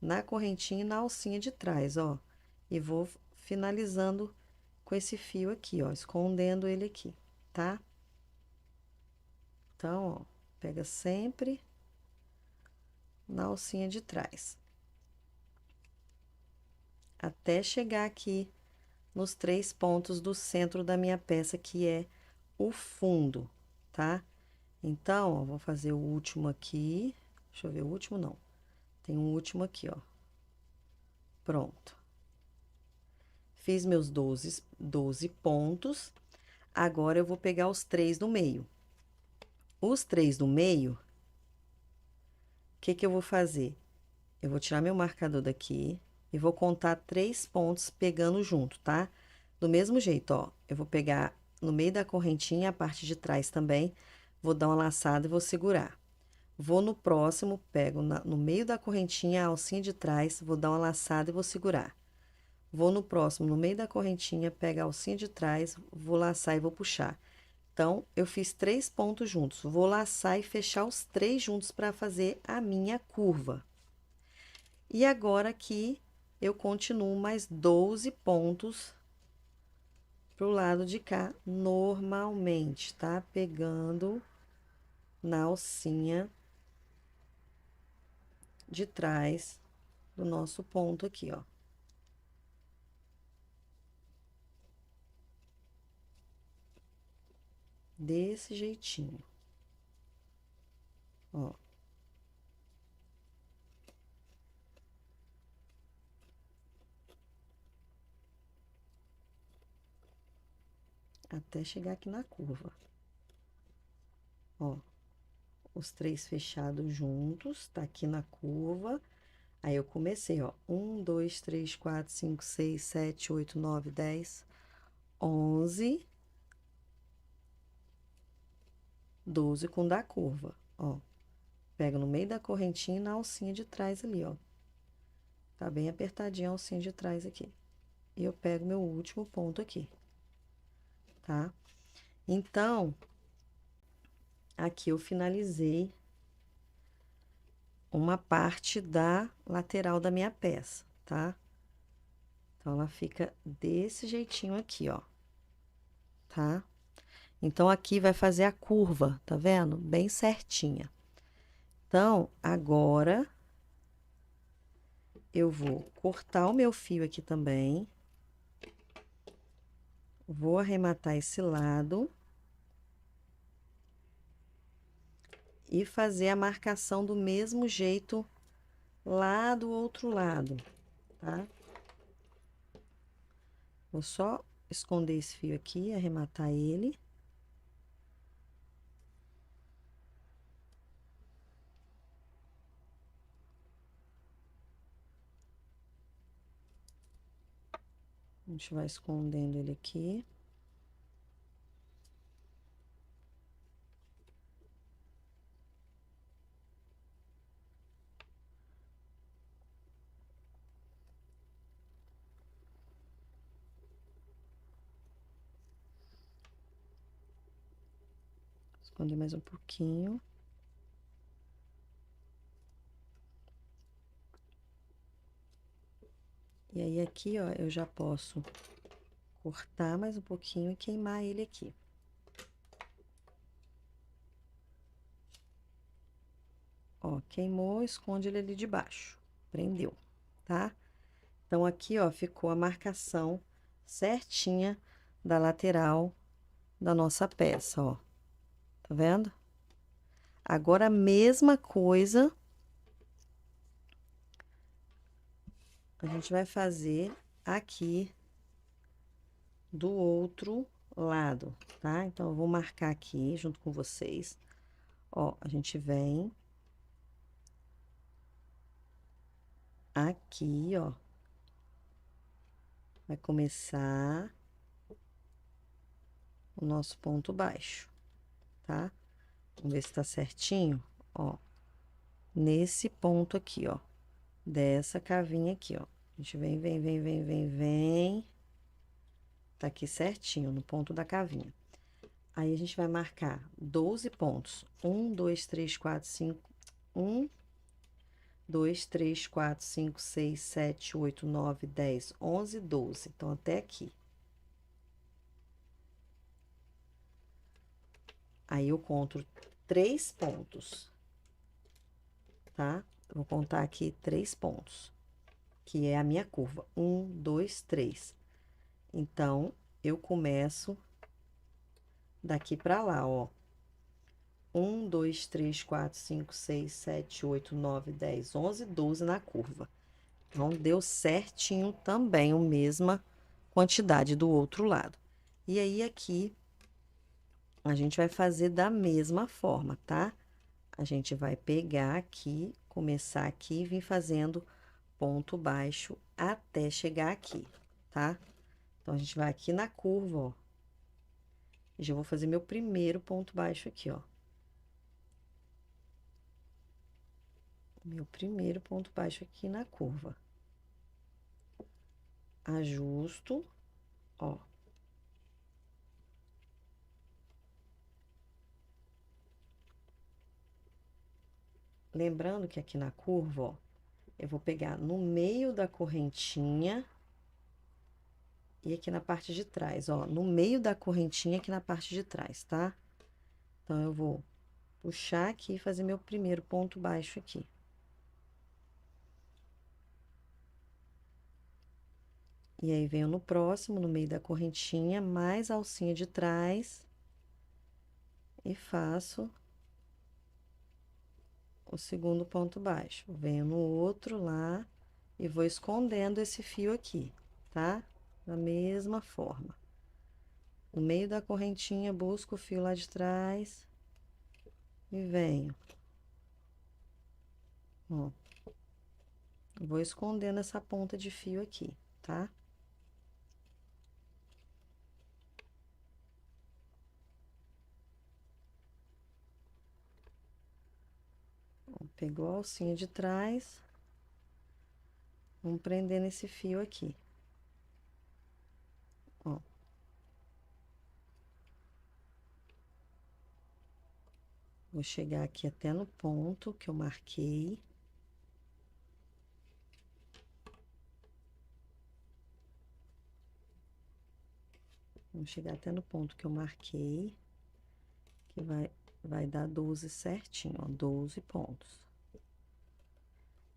na correntinha e na alcinha de trás, ó. E vou finalizando com esse fio aqui, ó, escondendo ele aqui, tá? Então, ó, pega sempre na alcinha de trás. Até chegar aqui nos 3 pontos do centro da minha peça, que é o fundo, tá? Então, ó, vou fazer o último aqui. Deixa eu ver, o último não. Tem um último aqui, ó. Pronto. Fiz meus 12 pontos. Agora, eu vou pegar os 3 do meio. Os 3 do meio, o que que eu vou fazer? Eu vou tirar meu marcador daqui e vou contar 3 pontos pegando junto, tá? Do mesmo jeito, ó, eu vou pegar no meio da correntinha, a parte de trás também, vou dar uma laçada e vou segurar. Vou no próximo, pego no meio da correntinha, a alcinha de trás, vou dar uma laçada e vou segurar. Vou no próximo, no meio da correntinha, pego a alcinha de trás, vou laçar e vou puxar. Então, eu fiz 3 pontos juntos. Vou laçar e fechar os 3 juntos para fazer a minha curva. E agora aqui, eu continuo mais 12 pontos pro lado de cá, normalmente, tá? Pegando na alcinha de trás do nosso ponto aqui, ó. Desse jeitinho. Ó. Até chegar aqui na curva. Ó. Os 3 fechados juntos, tá aqui na curva. Aí, eu comecei, ó. 1, 2, 3, 4, 5, 6, 7, 8, 9, 10, 11, 12 com da curva, ó. Pego no meio da correntinha e na alcinha de trás ali, ó. Tá bem apertadinha a alcinha de trás aqui. E eu pego meu último ponto aqui, tá? Então, aqui eu finalizei uma parte da lateral da minha peça, tá? Então, ela fica desse jeitinho aqui, ó, tá? Então, aqui vai fazer a curva, tá vendo? Bem certinha. Então, agora, eu vou cortar o meu fio aqui também. Vou arrematar esse lado. E fazer a marcação do mesmo jeito lá do outro lado, tá? Vou só esconder esse fio aqui, arrematar ele. A gente vai escondendo ele aqui. Esconder mais um pouquinho. E aí, aqui, ó, eu já posso cortar mais um pouquinho e queimar ele aqui. Ó, queimou, esconde ele ali de baixo. Prendeu, tá? Então, aqui, ó, ficou a marcação certinha da lateral da nossa peça, ó. Tá vendo? Agora, a mesma coisa a gente vai fazer aqui do outro lado, tá? Então, eu vou marcar aqui junto com vocês. Ó, a gente vem aqui, ó. Vai começar o nosso ponto baixo, tá? Vamos ver se tá certinho, ó. Nesse ponto aqui, ó, dessa cavinha aqui, ó. A gente vem, vem, vem, vem, vem, vem. Tá aqui certinho, no ponto da cavinha. Aí, a gente vai marcar 12 pontos. 1, 2, 3, 4, 5. 1, 2, 3, 4, 5, 6, 7, 8, 9, 10, 11, 12. Então, até aqui. Aí, eu conto 3 pontos, tá? Eu vou contar aqui 3 pontos, que é a minha curva. 1, 2, 3. Então, eu começo daqui pra lá, ó. 1, 2, 3, 4, 5, 6, 7, 8, 9, 10, 11, 12 na curva. Então, deu certinho também a mesma quantidade do outro lado. E aí, aqui, a gente vai fazer da mesma forma, tá? A gente vai pegar aqui, começar aqui e vir fazendo ponto baixo até chegar aqui, tá? Então, a gente vai aqui na curva, ó. E já vou fazer meu primeiro ponto baixo aqui, ó. Meu primeiro ponto baixo aqui na curva. Ajusto, ó. Lembrando que aqui na curva, ó, eu vou pegar no meio da correntinha e aqui na parte de trás, ó, no meio da correntinha aqui na parte de trás, tá? Então, eu vou puxar aqui e fazer meu primeiro ponto baixo aqui. E aí, venho no próximo, no meio da correntinha, mais a alcinha de trás e faço o segundo ponto baixo. Venho no outro lá e vou escondendo esse fio aqui, tá? Da mesma forma. No meio da correntinha, busco o fio lá de trás e venho. Ó. Vou escondendo essa ponta de fio aqui, tá? Ó, pegou a alcinha de trás, vamos prender nesse fio aqui. Ó. Vou chegar aqui até no ponto que eu marquei. Vamos chegar até no ponto que eu marquei, que vai dar 12 certinho, ó, 12 pontos.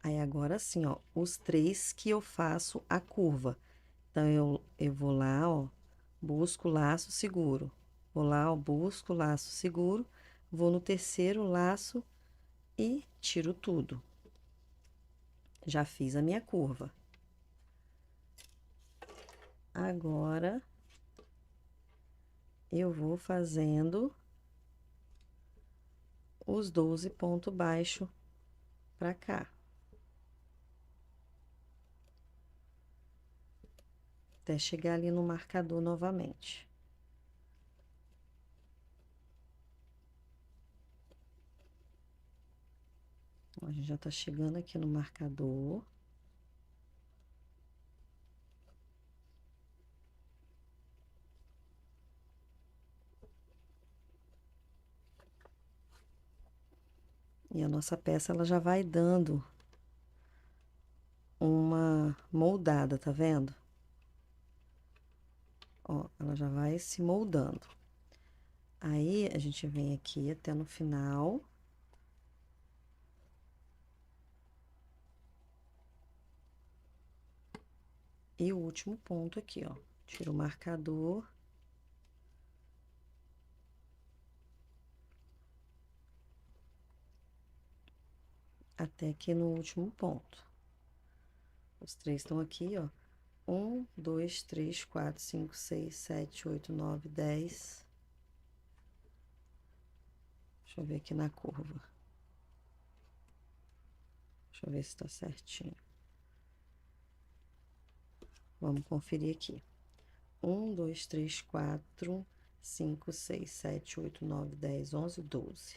Aí, agora sim, ó, os 3 que eu faço a curva. Então, eu vou lá, ó, busco o laço, seguro. Vou lá, ó, busco o laço, seguro. Vou no terceiro laço e tiro tudo. Já fiz a minha curva. Agora, eu vou fazendo os 12 pontos baixos pra cá. Até chegar ali no marcador novamente. Ó, a gente já tá chegando aqui no marcador. E a nossa peça, ela já vai dando uma moldada, tá vendo? Ó, ela já vai se moldando. Aí, a gente vem aqui até no final. E o último ponto aqui, ó. Tiro o marcador. Até aqui no último ponto. Os 3 estão aqui, ó. 1, 2, 3, 4, 5, 6, 7, 8, 9, 10. Deixa eu ver aqui na curva. Deixa eu ver se tá certinho. Vamos conferir aqui. 1, 2, 3, 4, 5, 6, 7, 8, 9, 10, 11, 12.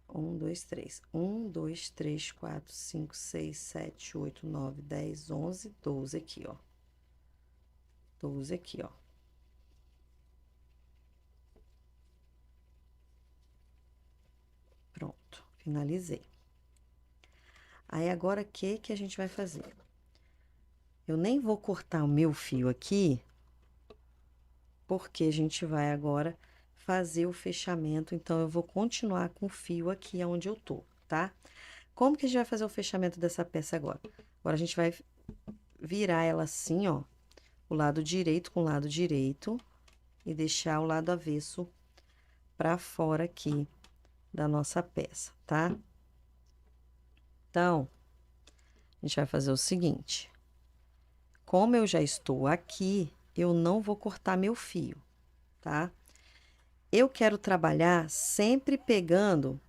1, 2, 3. 1, 2, 3, 4, 5, 6, 7, 8, 9, 10, 11, 12 aqui, ó. 12 aqui, ó. Pronto, finalizei. Aí, agora, o que que a gente vai fazer? Eu nem vou cortar o meu fio aqui, porque a gente vai agora fazer o fechamento, então, eu vou continuar com o fio aqui onde eu tô, tá? Como que a gente vai fazer o fechamento dessa peça agora? Agora, a gente vai virar ela assim, ó, o lado direito com o lado direito e deixar o lado avesso pra fora aqui da nossa peça, tá? Então, a gente vai fazer o seguinte: como eu já estou aqui, eu não vou cortar meu fio, tá? Eu quero trabalhar sempre pegando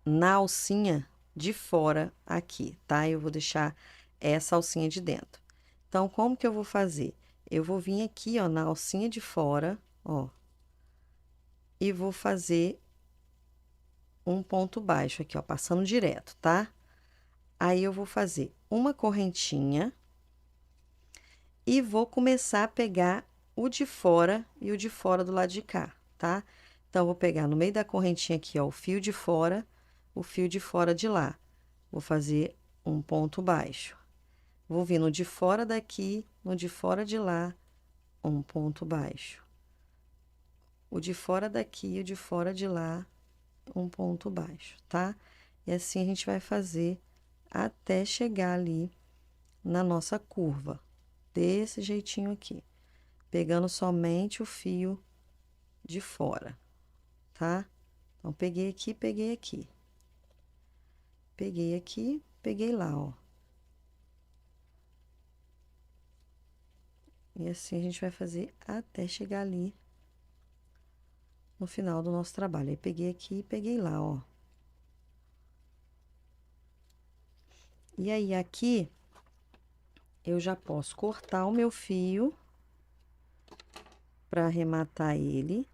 na alcinha de fora aqui, tá? Eu vou deixar essa alcinha de dentro. Então, como que eu vou fazer? Eu vou vir aqui, ó, na alcinha de fora, ó, e vou fazer um ponto baixo aqui, ó, passando direto, tá? Aí, eu vou fazer uma correntinha e vou começar a pegar o de fora e o de fora do lado de cá, tá? Então, vou pegar no meio da correntinha aqui, ó, o fio de fora de lá. Vou fazer um ponto baixo. Vou vir no de fora daqui, no de fora de lá, um ponto baixo. O de fora daqui e o de fora de lá, um ponto baixo, tá? E assim a gente vai fazer até chegar ali na nossa curva, desse jeitinho aqui, pegando somente o fio de fora, tá? Então, peguei aqui, peguei aqui. Peguei aqui, peguei lá, ó. E assim a gente vai fazer até chegar ali no final do nosso trabalho. Aí, peguei aqui e peguei lá, ó. E aí, aqui, eu já posso cortar o meu fio para arrematar ele.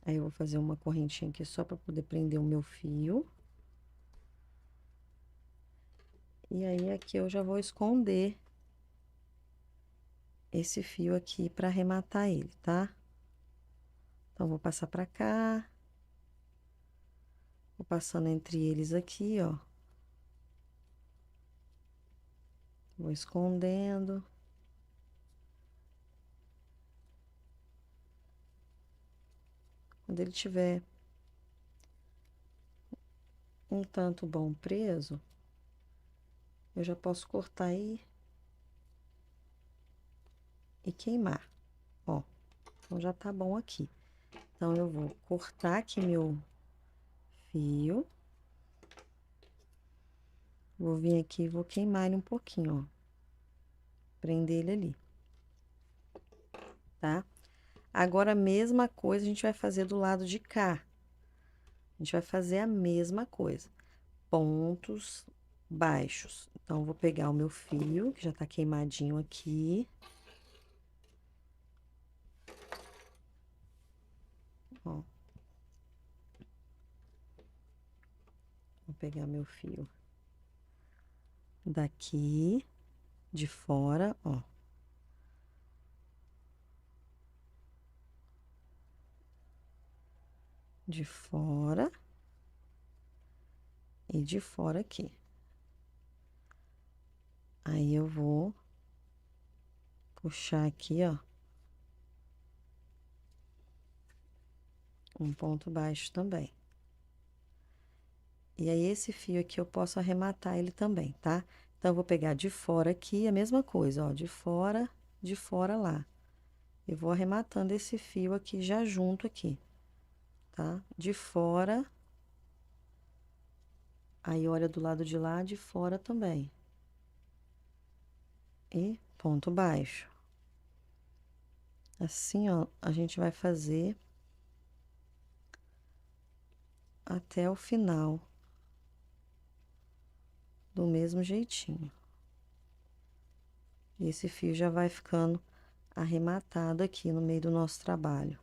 Aí, eu vou fazer uma correntinha aqui só para poder prender o meu fio. E aí, aqui eu já vou esconder esse fio aqui para arrematar ele, tá? Então, vou passar para cá. Vou passando entre eles aqui, ó. Vou escondendo. Quando ele tiver um tanto bom preso, eu já posso cortar aí e queimar, ó. Então, já tá bom aqui. Então, eu vou cortar aqui meu fio. Vou vir aqui e vou queimar ele um pouquinho, ó. Prender ele ali, tá? Agora, a mesma coisa a gente vai fazer do lado de cá. A gente vai fazer a mesma coisa. Pontos baixos. Então, vou pegar o meu fio, que já tá queimadinho aqui. Ó. Vou pegar meu fio daqui, de fora, ó. De fora e de fora aqui. Aí, eu vou puxar aqui, ó, um ponto baixo também. E aí, esse fio aqui eu posso arrematar ele também, tá? Então, eu vou pegar de fora aqui, a mesma coisa, ó, de fora lá. Eu vou arrematando esse fio aqui já junto aqui, tá? De fora. Aí, olha do lado de lá, de fora também. E ponto baixo. Assim, ó, a gente vai fazer até o final do mesmo jeitinho. E esse fio já vai ficando arrematado aqui no meio do nosso trabalho.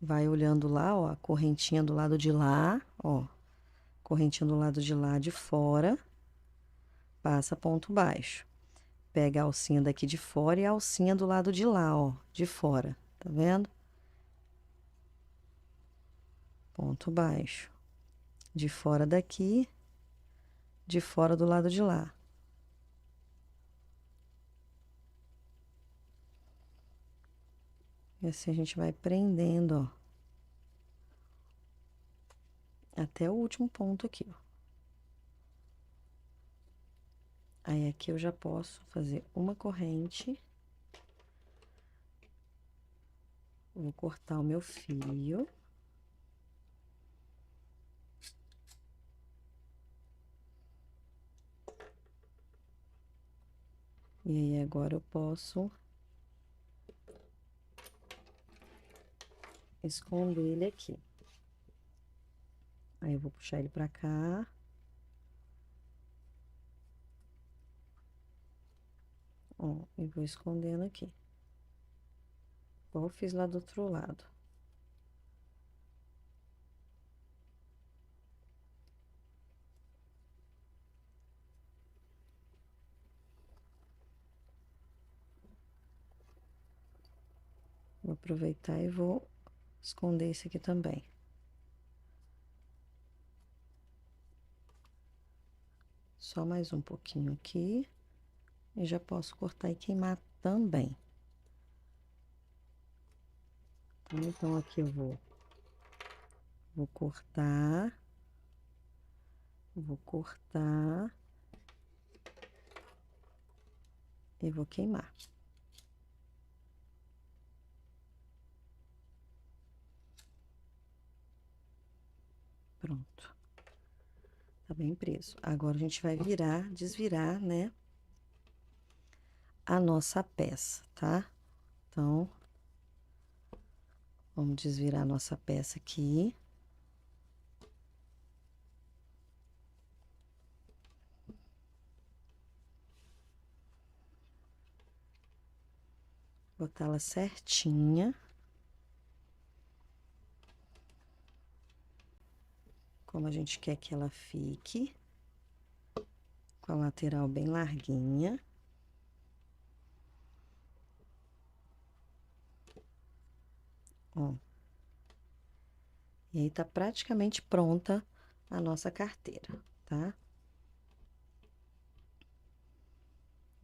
Vai olhando lá, ó, a correntinha do lado de lá, ó. Correntinha do lado de lá de fora, passa ponto baixo. Pega a alcinha daqui de fora e a alcinha do lado de lá, ó, de fora, tá vendo? Ponto baixo. De fora daqui, de fora do lado de lá. E assim a gente vai prendendo, ó. Até o último ponto aqui, ó. Aí, aqui eu já posso fazer uma corrente. Vou cortar o meu fio. E aí, agora eu posso esconder ele aqui. Aí, eu vou puxar ele pra cá. Ó, e vou escondendo aqui. Igual eu fiz lá do outro lado. Vou aproveitar e vou esconder esse aqui também. Só mais um pouquinho aqui. E já posso cortar e queimar também. Então, aqui eu vou cortar. Vou cortar. E vou queimar. Pronto. Tá bem preso. Agora, a gente vai virar, desvirar, né? A nossa peça, tá? Então, vamos desvirar a nossa peça aqui. Botar ela certinha. Como a gente quer que ela fique. Com a lateral bem larguinha. Ó. E aí, tá praticamente pronta a nossa carteira, tá?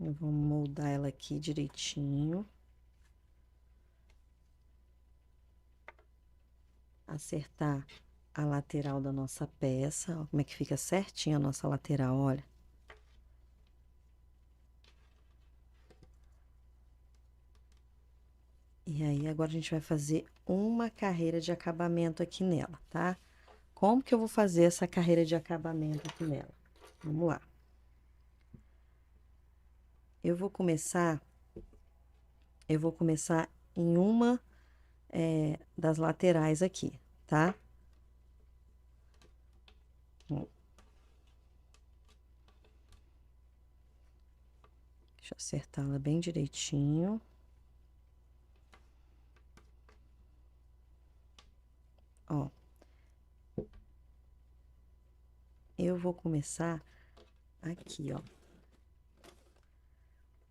Eu vou moldar ela aqui direitinho. Acertar a lateral da nossa peça. Ó, como é que fica certinho a nossa lateral, olha. E aí, agora a gente vai fazer uma carreira de acabamento aqui nela, tá? Como que eu vou fazer essa carreira de acabamento aqui nela? Vamos lá. Eu vou começar em uma das laterais aqui, tá? Deixa eu acertá-la bem direitinho. Ó. Eu vou começar aqui, ó.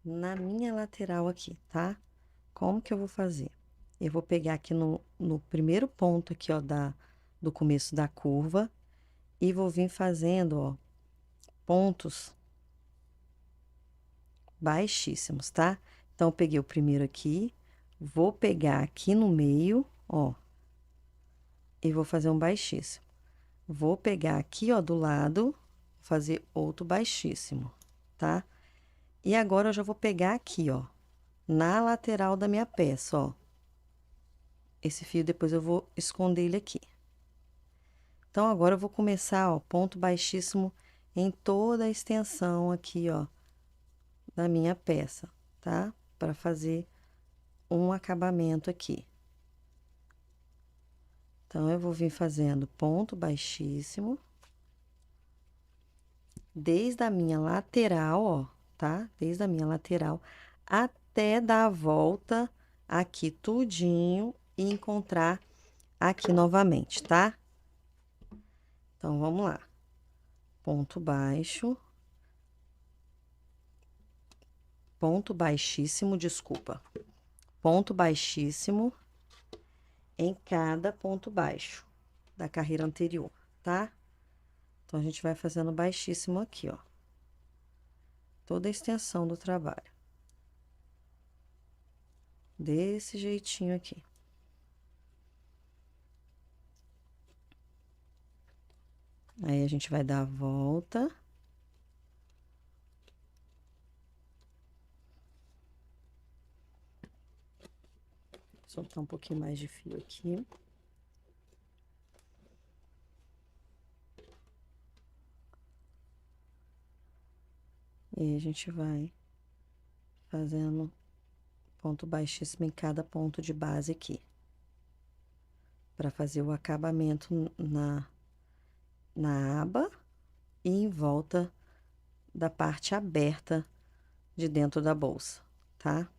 Na minha lateral aqui, tá? Como que eu vou fazer? Eu vou pegar aqui no primeiro ponto aqui, ó, do começo da curva. E vou vir fazendo, ó, pontos baixíssimos, tá? Então, eu peguei o primeiro aqui, vou pegar aqui no meio, ó, e vou fazer um baixíssimo. Vou pegar aqui, ó, do lado, fazer outro baixíssimo, tá? E agora, eu já vou pegar aqui, ó, na lateral da minha peça, ó. Esse fio, depois eu vou esconder ele aqui. Então, agora eu vou começar, ó, ponto baixíssimo em toda a extensão aqui, ó, da minha peça, tá? Para fazer um acabamento aqui. Então, eu vou vir fazendo ponto baixíssimo, desde a minha lateral, ó, tá? Desde a minha lateral até dar a volta aqui tudinho e encontrar aqui novamente, tá? Então, vamos lá. Ponto baixo. Ponto baixíssimo, desculpa. Ponto baixíssimo em cada ponto baixo da carreira anterior, tá? Então, a gente vai fazendo baixíssimo aqui, ó. Toda a extensão do trabalho. Desse jeitinho aqui. Aí, a gente vai dar a volta. Soltar um pouquinho mais de fio aqui. E aí, a gente vai fazendo ponto baixíssimo em cada ponto de base aqui. Para fazer o acabamento na aba e em volta da parte aberta de dentro da bolsa, tá?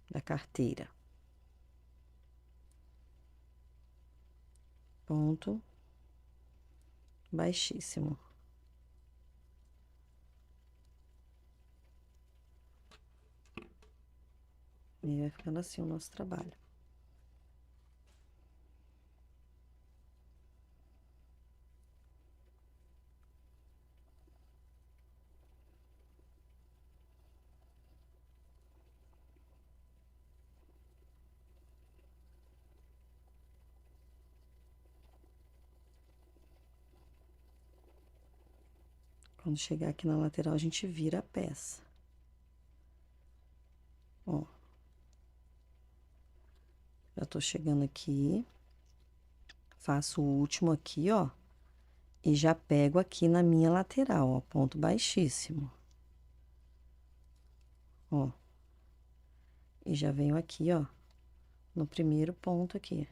Da carteira. Ponto baixíssimo. E vai ficando assim o nosso trabalho. Quando chegar aqui na lateral, a gente vira a peça. Ó. Já tô chegando aqui. Faço o último aqui, ó. E já pego aqui na minha lateral, ó. Ponto baixíssimo. Ó. E já venho aqui, ó. No primeiro ponto aqui.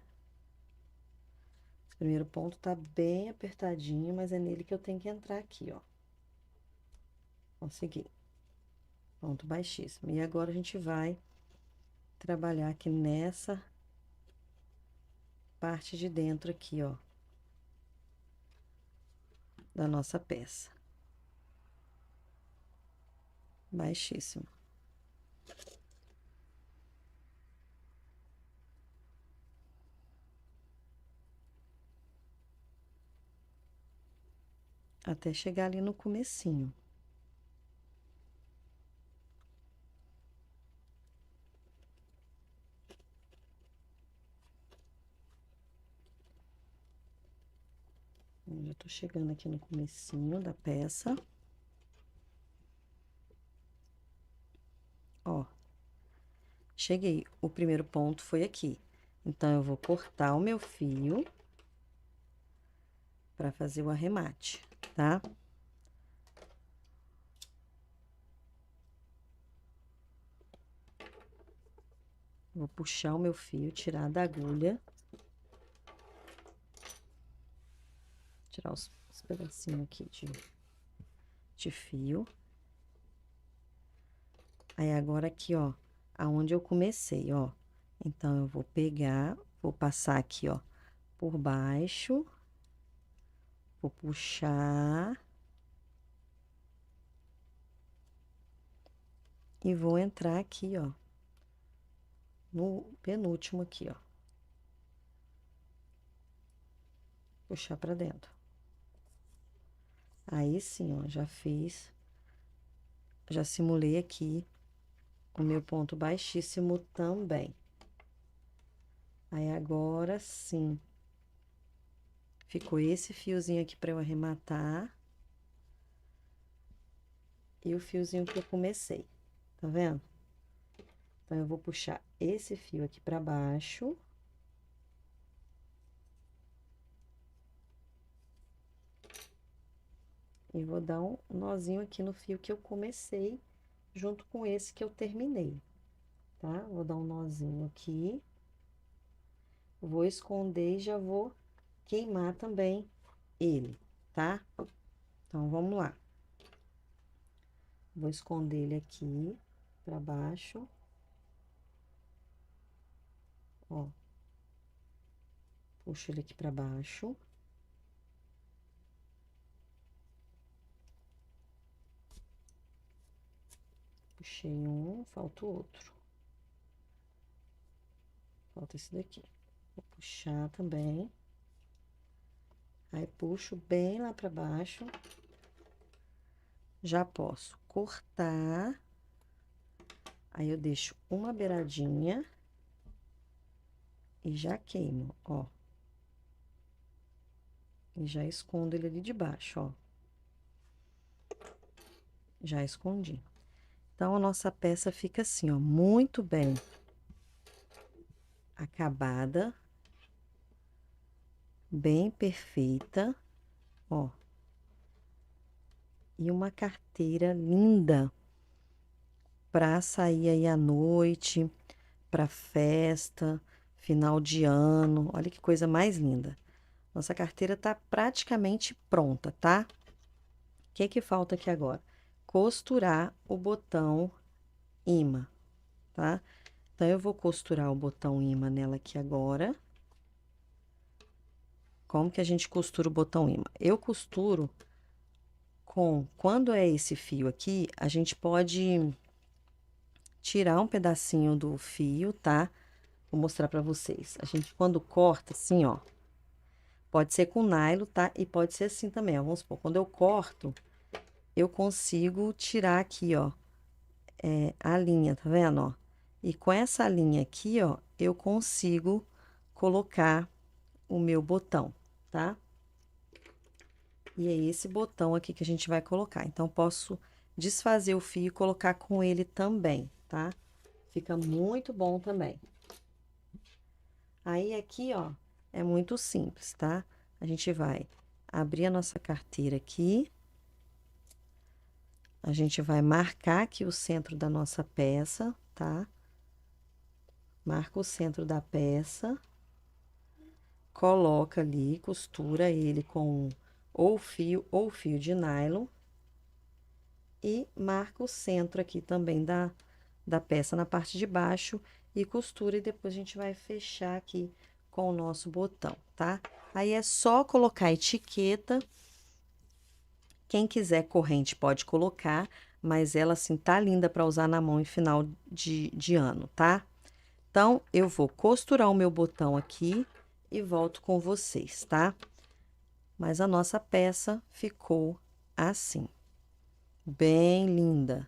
Esse primeiro ponto tá bem apertadinho, mas é nele que eu tenho que entrar aqui, ó. Consegui. Ponto baixíssimo. E agora a gente vai trabalhar aqui nessa parte de dentro aqui, ó, da nossa peça. Baixíssimo. Até chegar ali no comecinho. Eu já tô chegando aqui no comecinho da peça. Ó. Cheguei. O primeiro ponto foi aqui. Então, eu vou cortar o meu fio para fazer o arremate, tá? Vou puxar o meu fio, tirar da agulha. Tirar os pedacinhos aqui de fio. Aí, agora aqui, ó, aonde eu comecei, ó. Então, eu vou pegar, vou passar aqui, ó, por baixo. Vou puxar. E vou entrar aqui, ó, no penúltimo aqui, ó. Puxar pra dentro. Aí, sim, ó, já fiz, já simulei aqui o meu ponto baixíssimo também. Aí, agora sim, ficou esse fiozinho aqui pra eu arrematar. E o fiozinho que eu comecei, tá vendo? Então, eu vou puxar esse fio aqui pra baixo. E vou dar um nozinho aqui no fio que eu comecei, junto com esse que eu terminei, tá? Vou dar um nozinho aqui. Vou esconder e já vou queimar também ele. tá? Então, vamos lá. Vou esconder ele aqui pra baixo. Ó. Puxo ele aqui pra baixo. Puxei um, falta o outro. Falta esse daqui. Vou puxar também. Aí, puxo bem lá pra baixo. Já posso cortar. Aí, eu deixo uma beiradinha. E já queimo, ó. E já escondo ele ali de baixo, ó. Já escondi. Então, a nossa peça fica assim, ó, muito bem acabada. Bem perfeita, ó. E uma carteira linda para sair aí à noite, para festa, final de ano. Olha que coisa mais linda. Nossa carteira tá praticamente pronta, tá? O que que falta aqui agora? Costurar o botão imã, tá? Então, eu vou costurar o botão imã nela aqui agora. Como que a gente costura o botão imã? Eu costuro quando é esse fio aqui, a gente pode tirar um pedacinho do fio, tá? Vou mostrar pra vocês. A gente, quando corta, assim, ó, pode ser com nylon, tá? E pode ser assim também, ó. Vamos supor, quando eu corto, eu consigo tirar aqui, ó, a linha, tá vendo, ó? E com essa linha aqui, ó, eu consigo colocar o meu botão, tá? E é esse botão aqui que a gente vai colocar. Então, posso desfazer o fio e colocar com ele também, tá? Fica muito bom também. Aí, aqui, ó, é muito simples, tá? A gente vai abrir a nossa carteira aqui. A gente vai marcar aqui o centro da nossa peça, tá? Marca o centro da peça. Coloca ali, costura ele com ou fio de nylon. E marca o centro aqui também da peça na parte de baixo e costura, e depois a gente vai fechar aqui com o nosso botão, tá? Aí, é só colocar a etiqueta. Quem quiser corrente pode colocar, mas ela, assim, tá linda para usar na mão em final de ano, tá? Então, eu vou costurar o meu botão aqui e volto com vocês, tá? Mas a nossa peça ficou assim. Bem linda.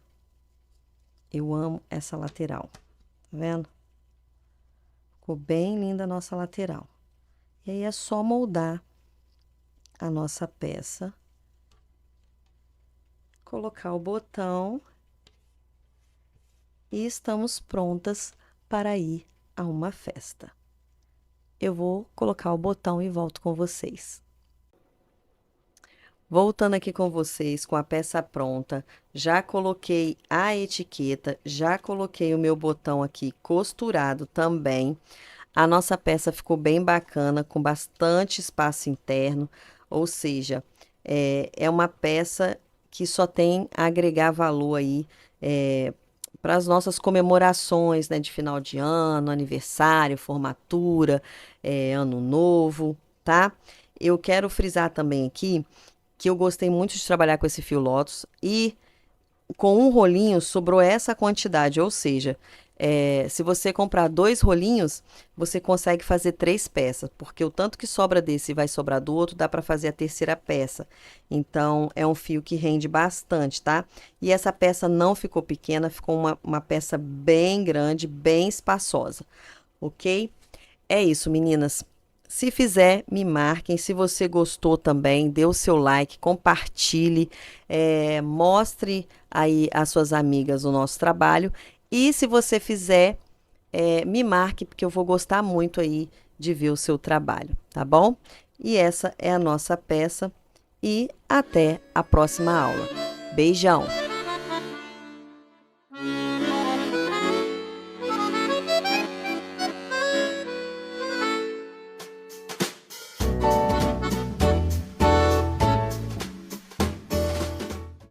Eu amo essa lateral, tá vendo? Ficou bem linda a nossa lateral. E aí, é só moldar a nossa peça. Colocar o botão. E estamos prontas para ir a uma festa. Eu vou colocar o botão e volto com vocês. Voltando aqui com vocês, com a peça pronta, já coloquei a etiqueta, já coloquei o meu botão aqui costurado também. A nossa peça ficou bem bacana, com bastante espaço interno, ou seja, é uma peça que só tem a agregar valor aí, para as nossas comemorações, né, de final de ano, aniversário, formatura, ano novo, tá? Eu quero frisar também aqui que eu gostei muito de trabalhar com esse fio Lotus e com um rolinho sobrou essa quantidade, ou seja, se você comprar 2 rolinhos, você consegue fazer 3 peças, porque o tanto que sobra desse vai sobrar do outro, dá para fazer a terceira peça. Então, é um fio que rende bastante, tá? E essa peça não ficou pequena, ficou uma peça bem grande, bem espaçosa, ok? É isso, meninas. Se fizer, me marquem. Se você gostou também, dê o seu like, compartilhe, mostre aí às suas amigas o nosso trabalho. E se você fizer, me marque, porque eu vou gostar muito aí de ver o seu trabalho, tá bom? E essa é a nossa peça. E até a próxima aula. Beijão!